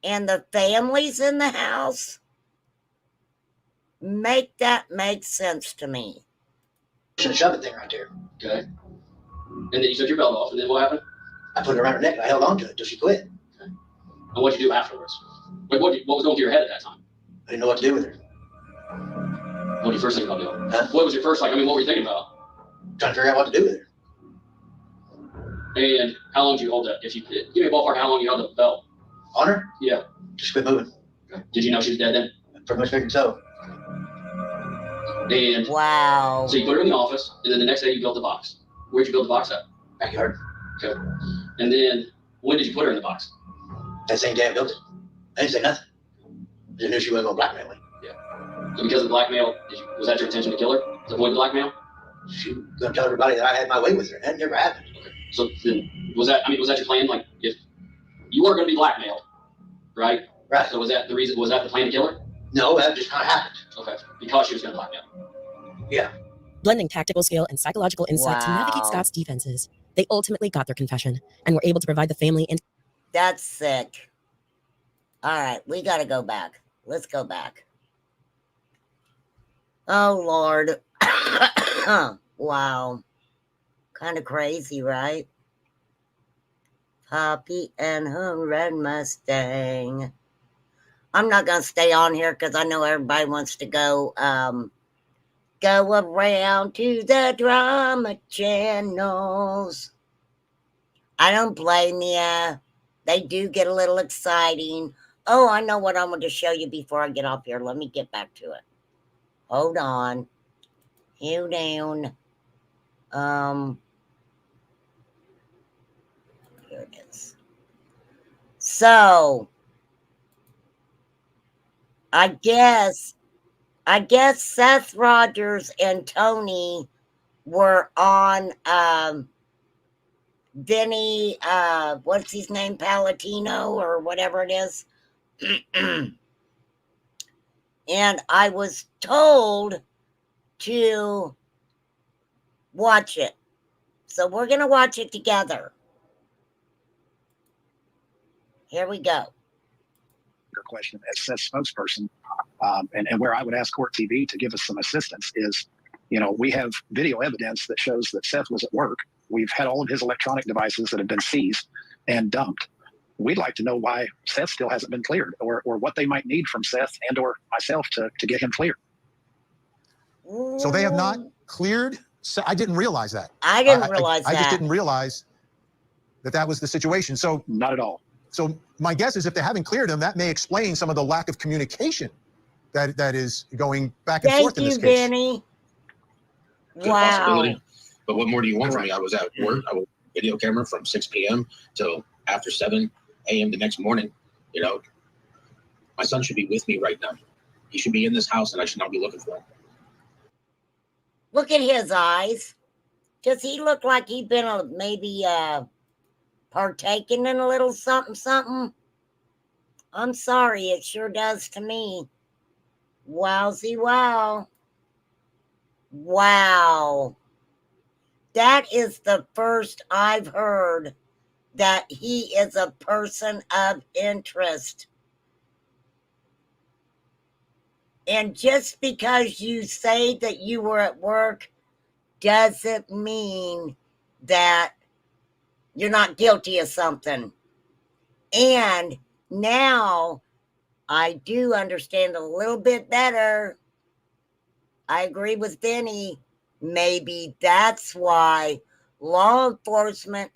And the family's in the house. Make that make sense to me.
Shove it thing right there.
Okay. And then you took your belt off, and then what happened?
I put it around her neck and I held on to it until she quit.
Okay. And what'd you do afterwards? Like, what was going through your head at that time?
I didn't know what to do with her.
What were you first thinking about doing?
Huh?
What was your first, what were you thinking about?
Trying to figure out what to do with her.
And how long did you hold that? If you give me a ballpark, how long you held the belt?
On her?
Yeah.
Just quit moving.
Okay. Did you know she was dead then?
Pretty much figured so.
And
wow.
So you put her in the office, and then the next day you built the box. Where'd you build the box at?
Backyard.
Okay. And then when did you put her in the box?
That same day I built it. I didn't say nothing. I just knew she wasn't going to blackmail me.
Yeah. So because of the blackmail, was that your intention to kill her? To avoid the blackmail?
She was going to tell everybody that I had my way with her. That never happened.
Okay. So then, was that your plan? Like, if you were going to be blackmailed, right?
Right.
So was that the reason? Was that the plan to kill her?
No, that just kind of happened.
Okay. Because she was going to blackmail.
Yeah.
Blending tactical skill and psychological insight to navigate Scott's defenses, they ultimately got their confession and were able to provide the family and...
That's sick. All right, we got to go back. Let's go back. Oh, Lord. Wow. Kind of crazy, right? Poppy and her red Mustang. I'm not going to stay on here because I know everybody wants to go around to the drama channels. I don't blame you. They do get a little exciting. Oh, I know what I want to show you before I get off here. Let me get back to it. Hold on. Hold down. Here it is. So, I guess I guess Seth Rogers and Tony were on Vinny, what's his name, Palatino or whatever it is. And I was told to watch it. So we're going to watch it together. Here we go.
Your question as Seth's spokesperson, and where I would ask Court TV to give us some assistance is, we have video evidence that shows that Seth was at work. We've had all of his electronic devices that have been seized and dumped. We'd like to know why Seth still hasn't been cleared, or what they might need from Seth and or myself to get him cleared.
So they have not cleared. I didn't realize that.
I didn't realize that.
I just didn't realize that was the situation. So
not at all.
So my guess is if they haven't cleared him, that may explain some of the lack of communication that is going back and forth in this case.
Thank you, Benny. Wow.
But what more do you want from me? I was at work. I was video camera from 6 p.m. till after 7 a.m. the next morning. My son should be with me right now. He should be in this house, and I should not be looking for him.
Look at his eyes. Does he look like he'd been maybe partaking in a little something? I'm sorry, it sure does to me. Wowsy wow. Wow. That is the first I've heard that he is a person of interest. And just because you say that you were at work doesn't mean that you're not guilty of something. And now I do understand a little bit better. I agree with Benny. Maybe that's why law enforcement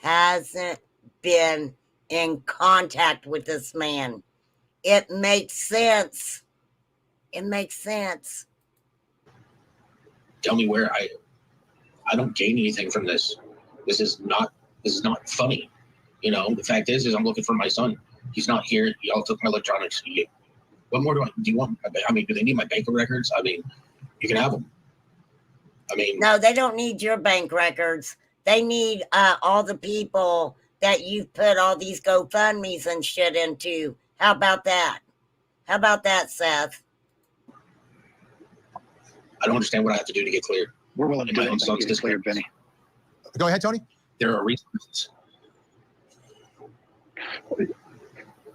hasn't been in contact with this man. It makes sense. It makes sense.
Tell me where I don't gain anything from this. This is not funny. The fact is I'm looking for my son. He's not here. Y'all took my electronics. What more do you want? I mean, do they need my bank records? I mean, you can have them.
No, they don't need your bank records. They need all the people that you've put all these GoFundMes and shit into. How about that? How about that, Seth?
I don't understand what I have to do to get cleared.
We're willing to do anything to get cleared, Benny.
Go ahead, Tony.
There are reasons.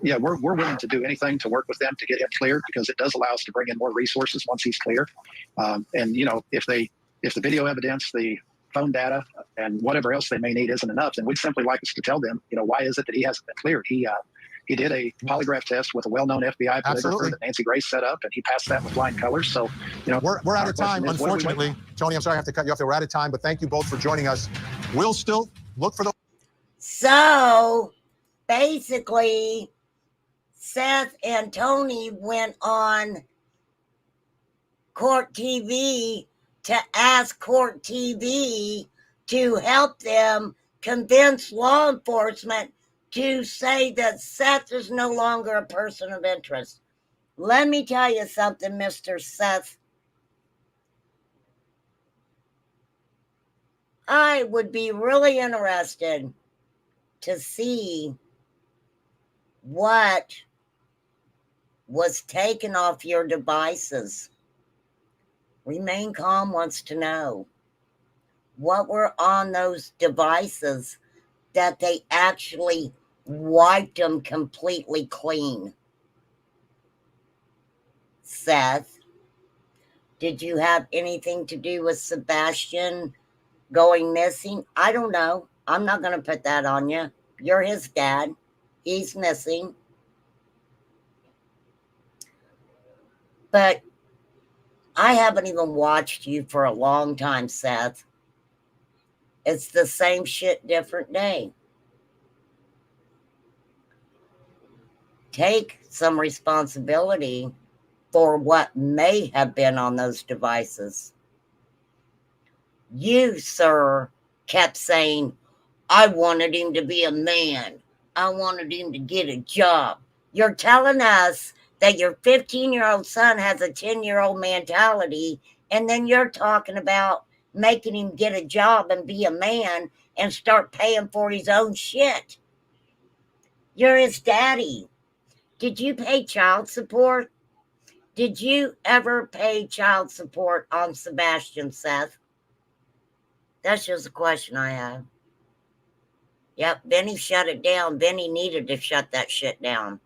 Yeah, we're willing to do anything to work with them to get him cleared, because it does allow us to bring in more resources once he's clear. And if the video evidence, the phone data, and whatever else they may need isn't enough, then we'd simply like us to tell them, why is it that he hasn't been cleared? He did a polygraph test with a well-known FBI polygrapher that Nancy Grace set up, and he passed that with flying colors. So,
we're out of time, unfortunately. Tony, I'm sorry I have to cut you off there. We're out of time, but thank you both for joining us. We'll still look for the...
So, basically, Seth and Tony went on Court TV to ask Court TV to help them convince law enforcement to say that Seth is no longer a person of interest. Let me tell you something, Mr. Seth. I would be really interested to see what was taken off your devices. Remain Calm wants to know what were on those devices that they actually wiped them completely clean. Seth, did you have anything to do with Sebastian going missing? I don't know. I'm not going to put that on you. You're his dad. He's missing. But I haven't even watched you for a long time, Seth. It's the same shit, different day. Take some responsibility for what may have been on those devices. You, sir, kept saying, I wanted him to be a man. I wanted him to get a job. You're telling us that your 15-year-old son has a 10-year-old mentality, and then you're talking about making him get a job and be a man and start paying for his own shit. You're his daddy. Did you pay child support? Did you ever pay child support on Sebastian, Seth? That's just a question I have. Yep, Benny shut it down. Benny needed to shut that shit down.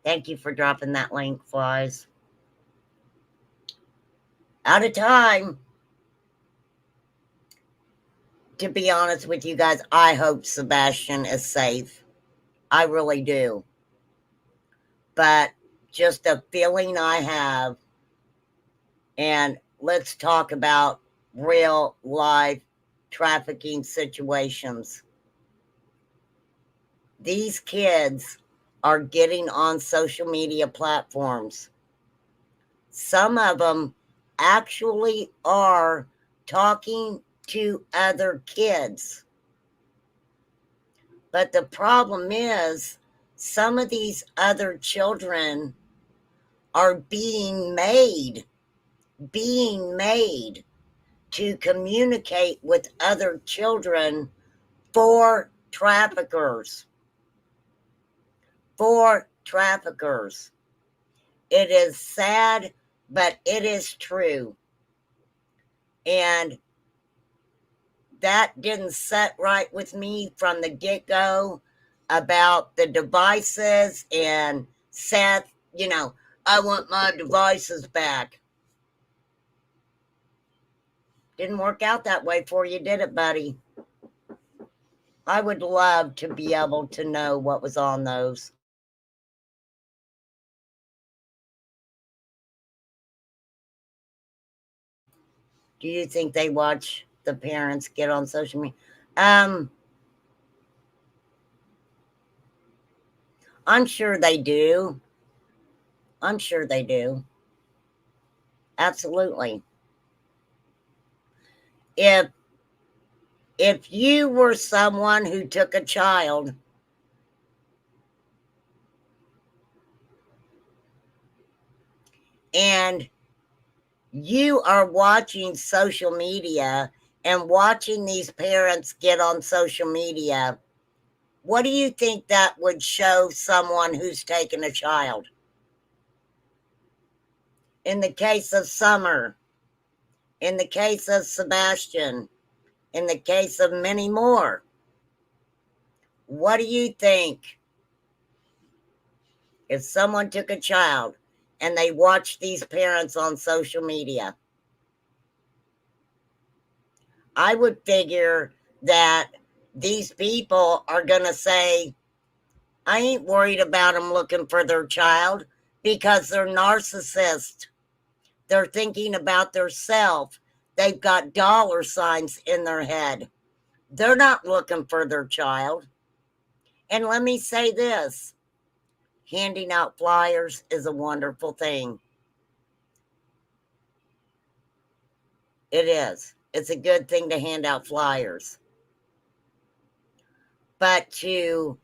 Thank you for dropping that link, Flies. Out of time. To be honest with you guys, I hope Sebastian is safe. I really do. But just a feeling I have, and let's talk about real life trafficking situations. These kids are getting on social media platforms. Some of them actually are talking to other kids. But the problem is, some of these other children are being made to communicate with other children for traffickers. For traffickers. It is sad, but it is true. And that didn't set right with me from the get-go about the devices and Seth, I want my devices back. Didn't work out that way for you, did it, buddy? I would love to be able to know what was on those. Do you think they watch the parents get on social media? I'm sure they do. I'm sure they do. Absolutely. If you were someone who took a child and you are watching social media and watching these parents get on social media, what do you think that would show someone who's taken a child? In the case of Summer, in the case of Sebastian, in the case of many more, what do you think if someone took a child and they watched these parents on social media? I would figure that these people are going to say, I ain't worried about them looking for their child because they're narcissists. They're thinking about themselves. They've got dollar signs in their head. They're not looking for their child. And let me say this, handing out flyers is a wonderful thing. It is. It's a good thing to hand out flyers. But to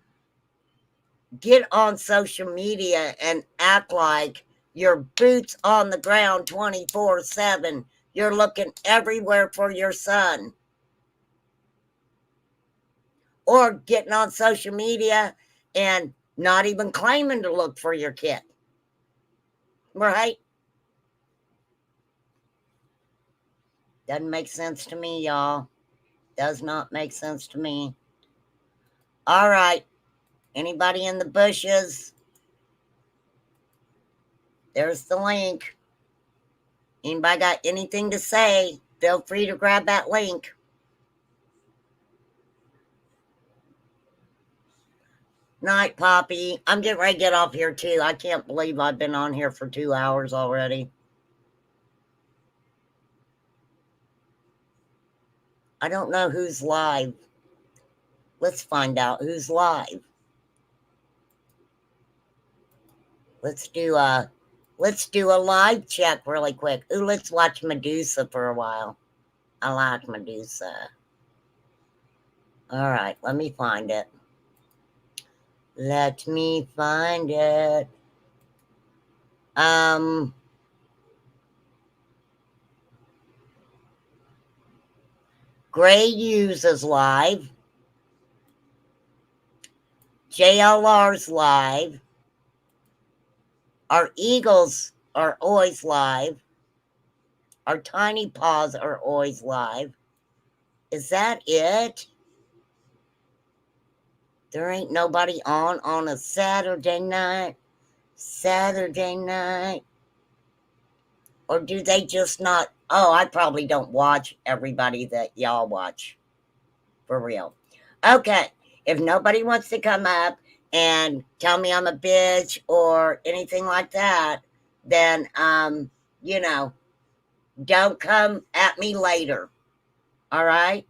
get on social media and act like your boots on the ground 24/7, you're looking everywhere for your son. Or getting on social media and not even claiming to look for your kid. Right? Doesn't make sense to me, y'all. Does not make sense to me. All right. Anybody in the bushes? There's the link. Anybody got anything to say? Feel free to grab that link. Night, Poppy. I'm getting ready to get off here, too. I can't believe I've been on here for 2 hours already. I don't know who's live. Let's find out who's live. Let's do a live check really quick. Ooh, let's watch Medusa for a while. I like Medusa. All right, let me find it. Let me find it. Gray Hughes is live. JLR's live. Our Eagles are always live. Our Tiny Paws are always live. Is that it? There ain't nobody on a Saturday night. Saturday night. Or do they just not? Oh, I probably don't watch everybody that y'all watch. For real. Okay. If nobody wants to come up and tell me I'm a bitch or anything like that, then, you know, don't come at me later. All right?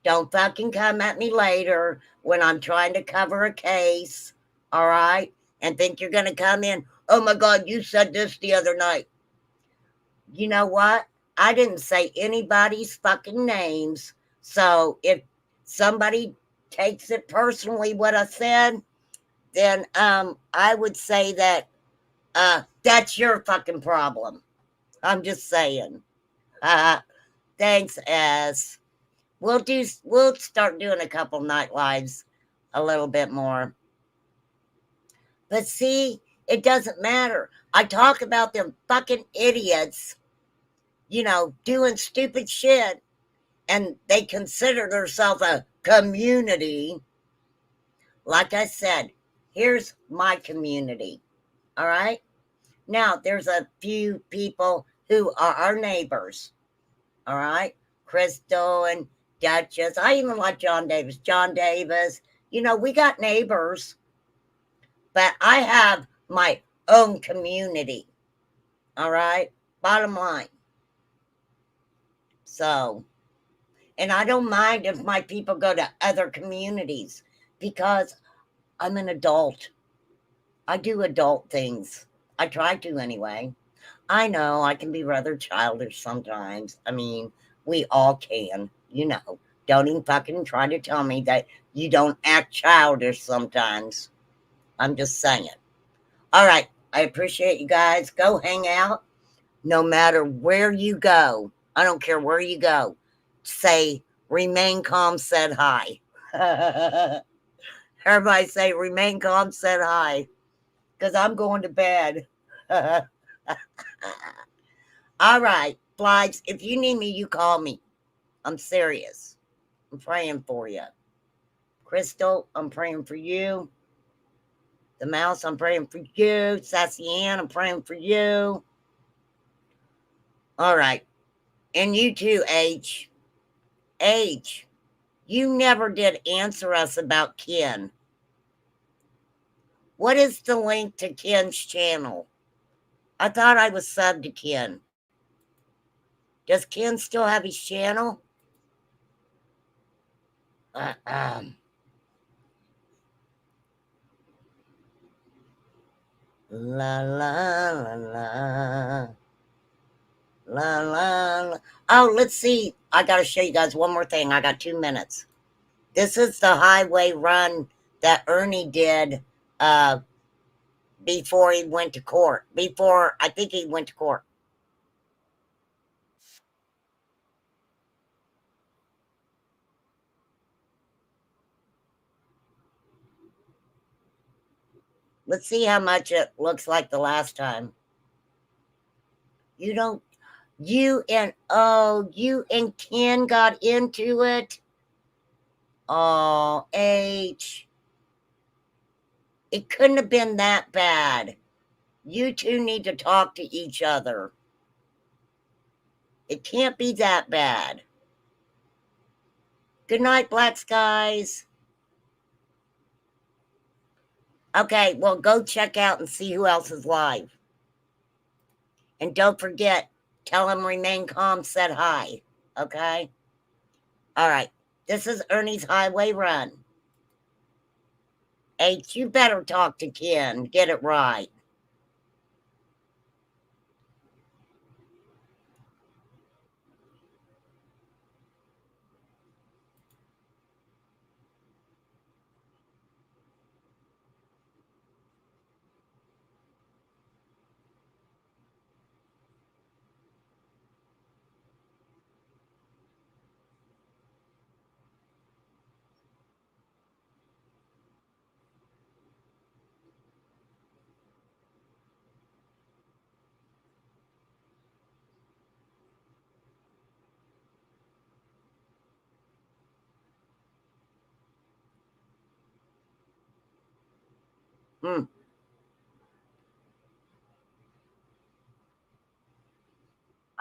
Don't fucking come at me later when I'm trying to cover a case. All right? And think you're going to come in. Oh my God, you said this the other night. You know what? I didn't say anybody's fucking names. So if somebody takes it personally what I said, then I would say that that's your fucking problem. I'm just saying. Thanks, S. We'll start doing a couple night lives a little bit more. But see, it doesn't matter. I talk about them fucking idiots, you know, doing stupid shit, and they consider themselves a community. Like I said, here's my community. All right? Now, there's a few people who are our neighbors. All right? Crystal and Duchess. I even like John Davis. John Davis. You know, we got neighbors. But I have my own community. All right? Bottom line. So, and I don't mind if my people go to other communities because I'm an adult. I do adult things. I try to anyway. I know I can be rather childish sometimes. I mean, we all can, you know. Don't even fucking try to tell me that you don't act childish sometimes. I'm just saying. All right. I appreciate you guys. Go hang out. No matter where you go. I don't care where you go. Say, remain calm, said hi. Everybody say, remain calm, said hi. Because I'm going to bed. All right, Flies, if you need me, you call me. I'm serious. I'm praying for you. Crystal, I'm praying for you. The Mouse, I'm praying for you. Sassy Ann, I'm praying for you. All right. And you too, H. H, you never did answer us about Ken. What is the link to Ken's channel? I thought I was subbed to Ken. Does Ken still have his channel? La la la la. La la la. Oh, let's see. I gotta show you guys one more thing. I got 2 minutes. This is the highway run that Ernie did before he went to court. Before I think he went to court. Let's see how much it looks like the last time. You don't, you and Ken got into it. Oh, H. It couldn't have been that bad. You two need to talk to each other. It can't be that bad. Good night, Black Skies. Okay, well, go check out and see who else is live. And don't forget, tell him remain calm, said hi. Okay? All right. This is Ernie's Highway Run. H, you better talk to Ken. Get it right. Hmm.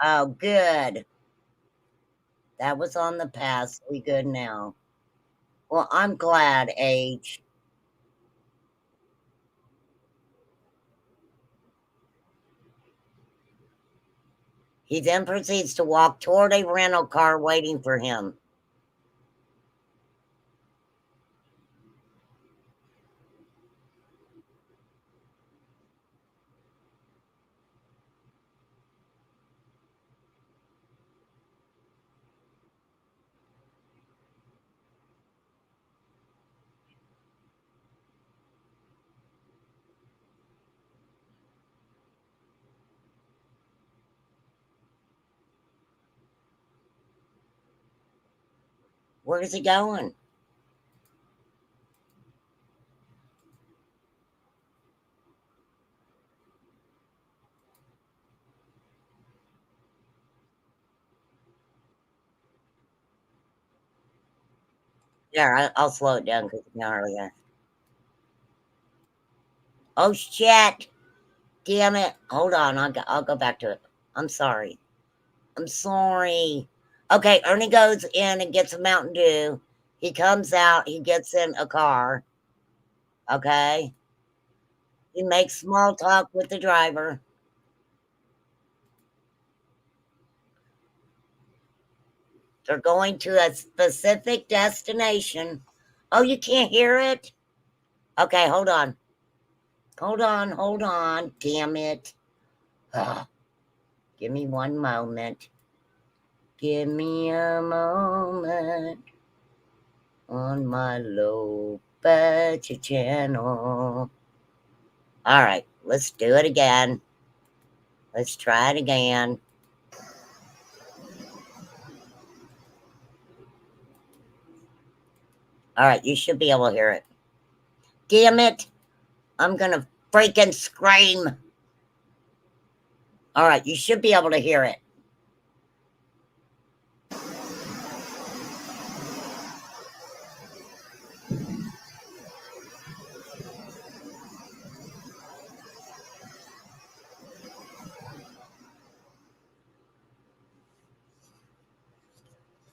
Oh, good. That was on the past. We good now. Well, I'm glad, Age. He then proceeds to walk toward a rental car waiting for him. Where's he going? Yeah, I'll slow it down because it's gnarly. Oh, shit. Damn it. Hold on. I'll go back to it. I'm sorry. I'm sorry. Okay, Ernie goes in and gets a Mountain Dew. He comes out. He gets in a car. Okay. He makes small talk with the driver. They're going to a specific destination. Oh, you can't hear it? Okay, hold on. Hold on. Damn it. Ugh. Give me one moment. Give me a moment on my low budget channel. All right, let's do it again. Let's try it again. All right, you should be able to hear it. Damn it. I'm going to freaking scream. All right, you should be able to hear it.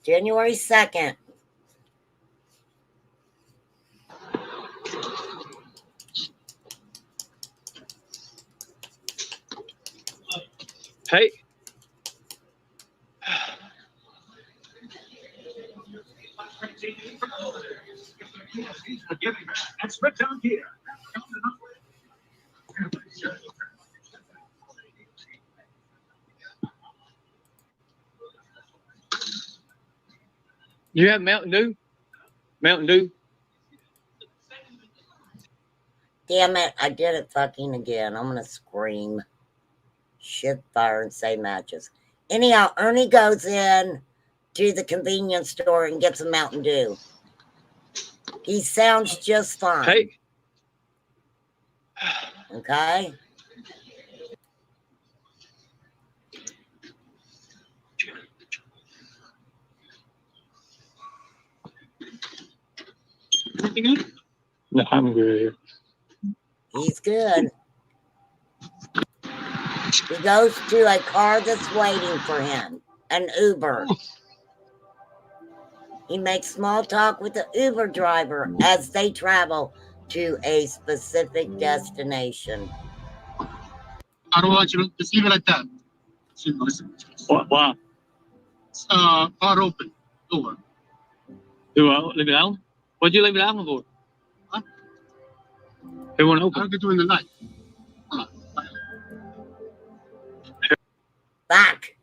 January 2nd.
Hey. That's right down here. You have Mountain Dew? Mountain Dew?
Damn it, I did it fucking again. I'm going to scream. Shit, fire, and say matches. Anyhow, Ernie goes in to the convenience store and gets a Mountain Dew. He sounds just fine.
Hey.
Okay?
No, I'm good.
He's good. He goes to a car that's waiting for him, an Uber. He makes small talk with the Uber driver as they travel to a specific destination.
I don't want you to just leave it like that.
Why?
Car open. Door.
Do I leave it out? What'd you leave it out for?
Huh?
It won't open.
I'll get you in the night.
Back.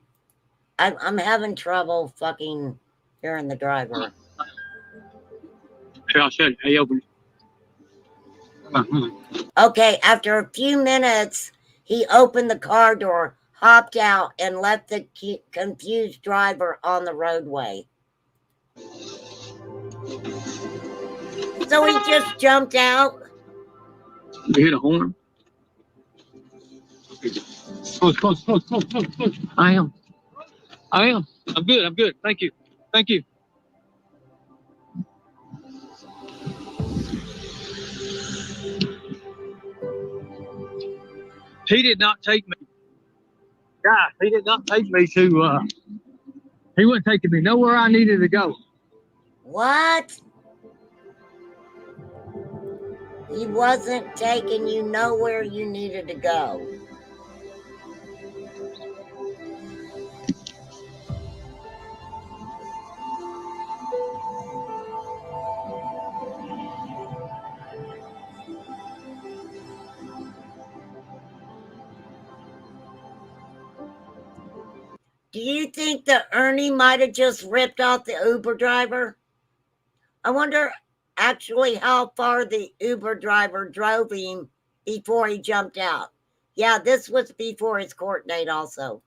I'm having trouble fucking hearing the driver.
Here, I'll show you. Hey, open
it.
Okay, after a few minutes, he opened the car door, hopped out, and left the confused driver on the roadway. So he just jumped out.
You hear the horn? Close. I am. I'm good. Thank you. He did not take me. Guys, he did not take me to, he wasn't taking me nowhere I needed to go.
What? He wasn't taking you nowhere you needed to go. Do you think that Ernie might have just ripped off the Uber driver? I wonder actually how far the Uber driver drove him before he jumped out. Yeah, this was before his court date also.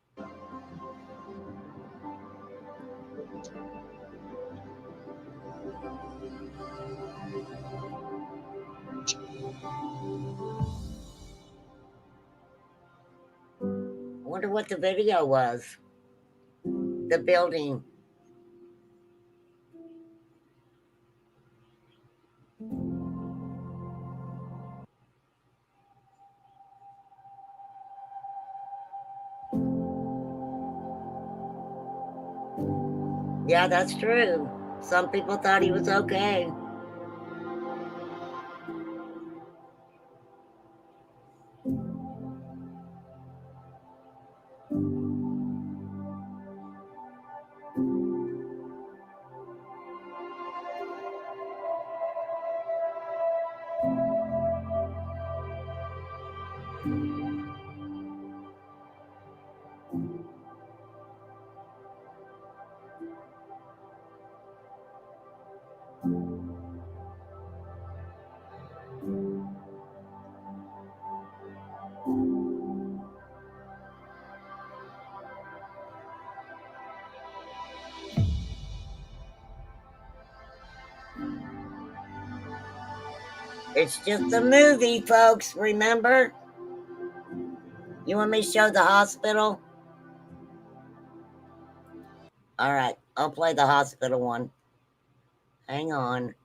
I wonder what the video was. The building. Yeah, that's true. Some people thought he was okay. It's just a movie, folks, remember? You want me to show the hospital? All right, I'll play the hospital one. Hang on.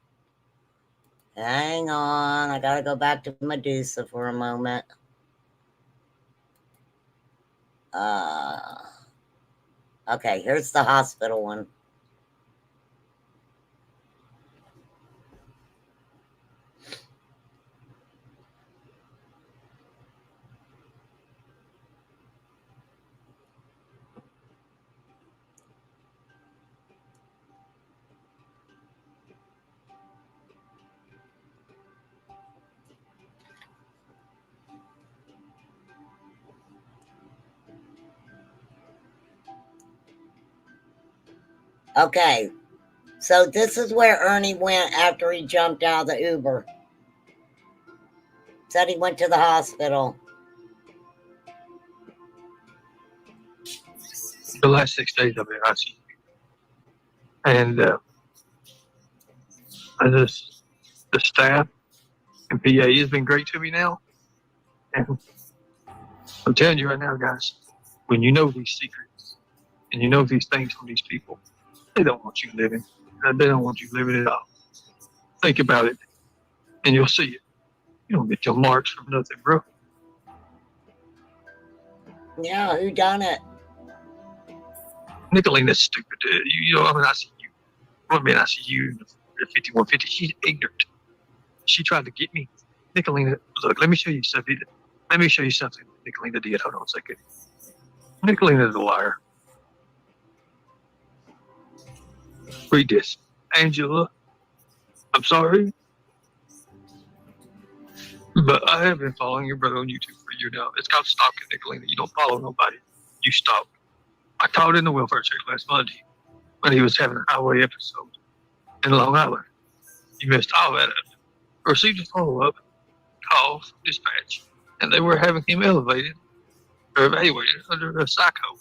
Hang on. I gotta go back to Medusa for a moment. Okay, here's the hospital one. Okay, so this is where Ernie went after he jumped out of the Uber. Said he went to the hospital.
The last 6 days I've been in ICU. And the staff and PA has been great to me now. And I'm telling you right now, guys, when you know these secrets and you know these things from these people, they don't want you living. They don't want you living at all. Think about it, and you'll see it. You don't get your marks from nothing, bro.
Yeah, who done it?
Nicolina's stupid. You know, I'm in ICU. I'm in ICU at 5150. She's ignorant. She tried to get me. Nicolina, look, let me show you something. Let me show you something Nicolina did. Hold on a second. Nicolina's a liar. Read this. Angela, I'm sorry, but I have been following your brother on YouTube for a year now. It's called stalking, Nicolina. You don't follow nobody. You stalk. I called in the welfare check last Monday when he was having a highway episode in Long Island. You missed all that up. Received a follow-up call from dispatch, and they were having him elevated or evaluated under a psycho.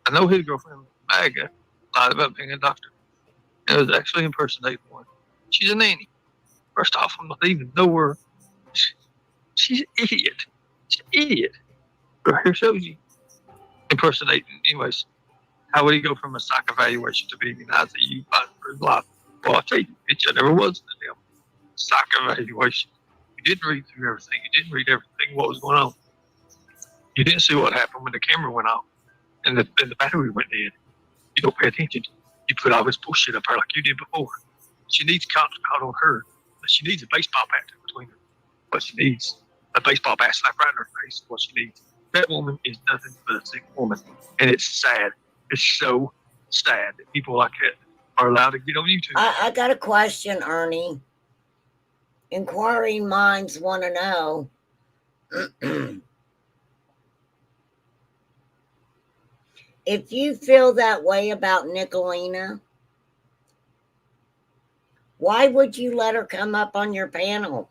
I know his girlfriend, Magga, lied about being a doctor. It was actually impersonating one. She's a nanny. First off, I'm not even know her. She's an idiot. She's an idiot. Right here shows you. Impersonating. Anyways, how would he go from a psych evaluation to being an ICU fighting for his life? Well, I'll tell you, bitch, I never was in the damn psych evaluation. You didn't read through everything. You didn't read everything what was going on.
You didn't see what happened when the camera went off and the battery went dead. You don't pay attention. You put all this bullshit up her like you did before. She needs cops out on her, but she needs a baseball bat between her. What she needs, a baseball bat slapped right in her face. What she needs. That woman is nothing but a sick woman, and it's sad. It's so sad that people like that are allowed to get on YouTube.
I got a question, Ernie. Inquiring minds want to know. If you feel that way about Nicolina, why would you let her come up on your panel?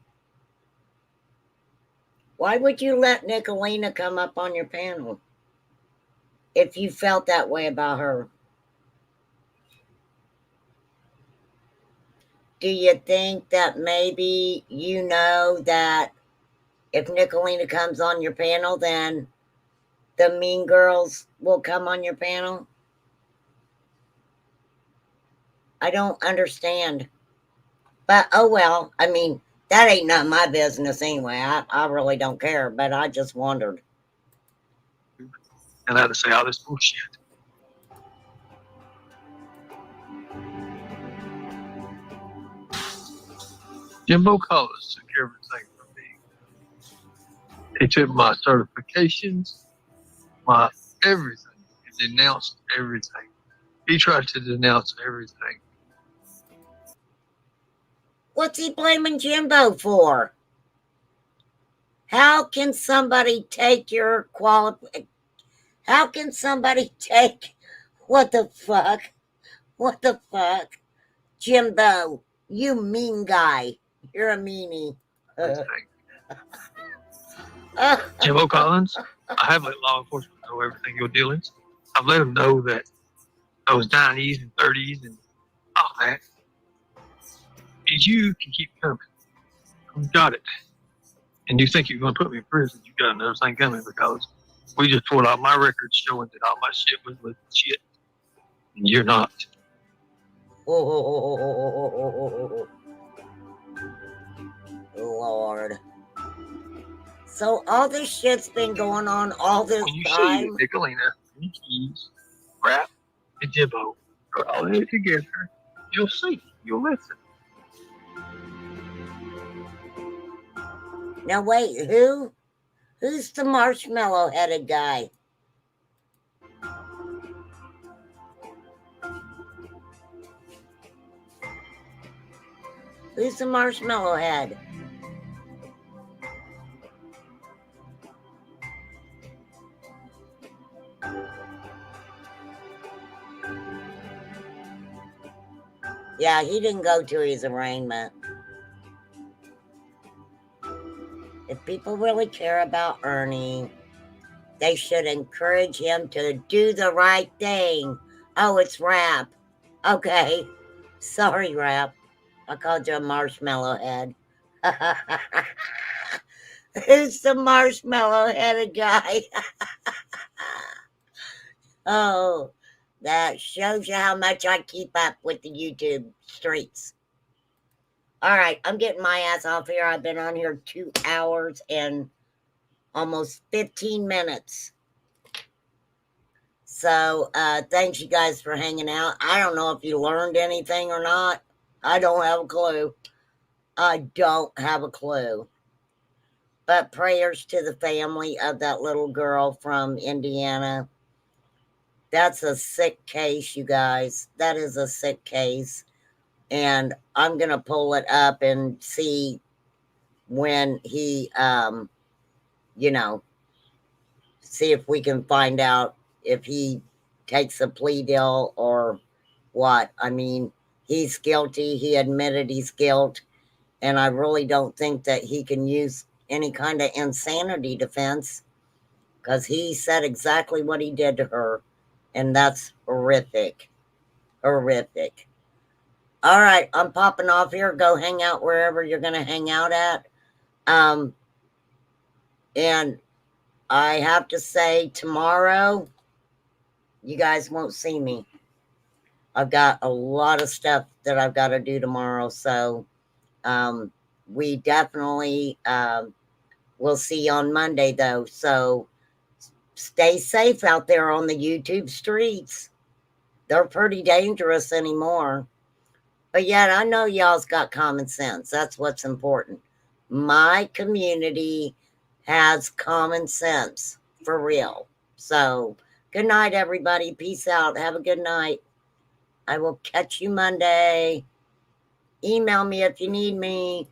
Why would you let Nicolina come up on your panel if you felt that way about her? Do you think that maybe you know that if Nicolina comes on your panel, then the mean girls will come on your panel? I don't understand. But, oh well, I mean, that ain't none of my business anyway. I really don't care, but I just wondered.
And I had to say all this bullshit. Jimbo Collins took everything from me. He took my certifications, my everything, and denounced everything. He tried to denounce everything.
What's he blaming Jimbo for? How can somebody take your How can somebody take... What the fuck? What the fuck? Jimbo, you mean guy. You're a meanie.
Jimbo Collins, I have let law enforcement know everything your dealings. I've let them know that those 90s and 30s and all that. You can keep coming. You got it. And you think you're going to put me in prison, you got another thing coming because we just pulled out my records showing that all my shit was legit. And you're not.
Lord. So all this shit's been going on all this
when you
time?
see Nicolina, Keys, Rap, and Jimbo are all in it together, you'll see. You'll listen.
Now wait, who? Who's the marshmallow-headed guy? Who's the marshmallow head? Yeah, he didn't go to his arraignment. If people really care about Ernie, they should encourage him to do the right thing. Oh, it's Rap. Okay. Sorry, Rap. I called you a marshmallow head. Who's the marshmallow-headed guy? Oh, that shows you how much I keep up with the YouTube streets. All right, I'm getting my ass off here. I've been on here 2 hours and almost 15 minutes. So, thanks you guys for hanging out. I don't know if you learned anything or not. I don't have a clue. I don't have a clue. But prayers to the family of that little girl from Indiana. That's a sick case, you guys. That is a sick case. And I'm going to pull it up and see when he, you know, see if we can find out if he takes a plea deal or what. I mean, he's guilty. He admitted he's guilt. And I really don't think that he can use any kind of insanity defense because he said exactly what he did to her. And that's horrific. Horrific. All right, I'm popping off here. Go hang out wherever you're going to hang out at. And I have to say, tomorrow, you guys won't see me. I've got a lot of stuff that I've got to do tomorrow. So we definitely will see you on Monday, though. So stay safe out there on the YouTube streets. They're pretty dangerous anymore. But yet I know y'all's got common sense. That's what's important. My community has common sense for real. So good night, everybody. Peace out. Have a good night. I will catch you Monday. Email me if you need me.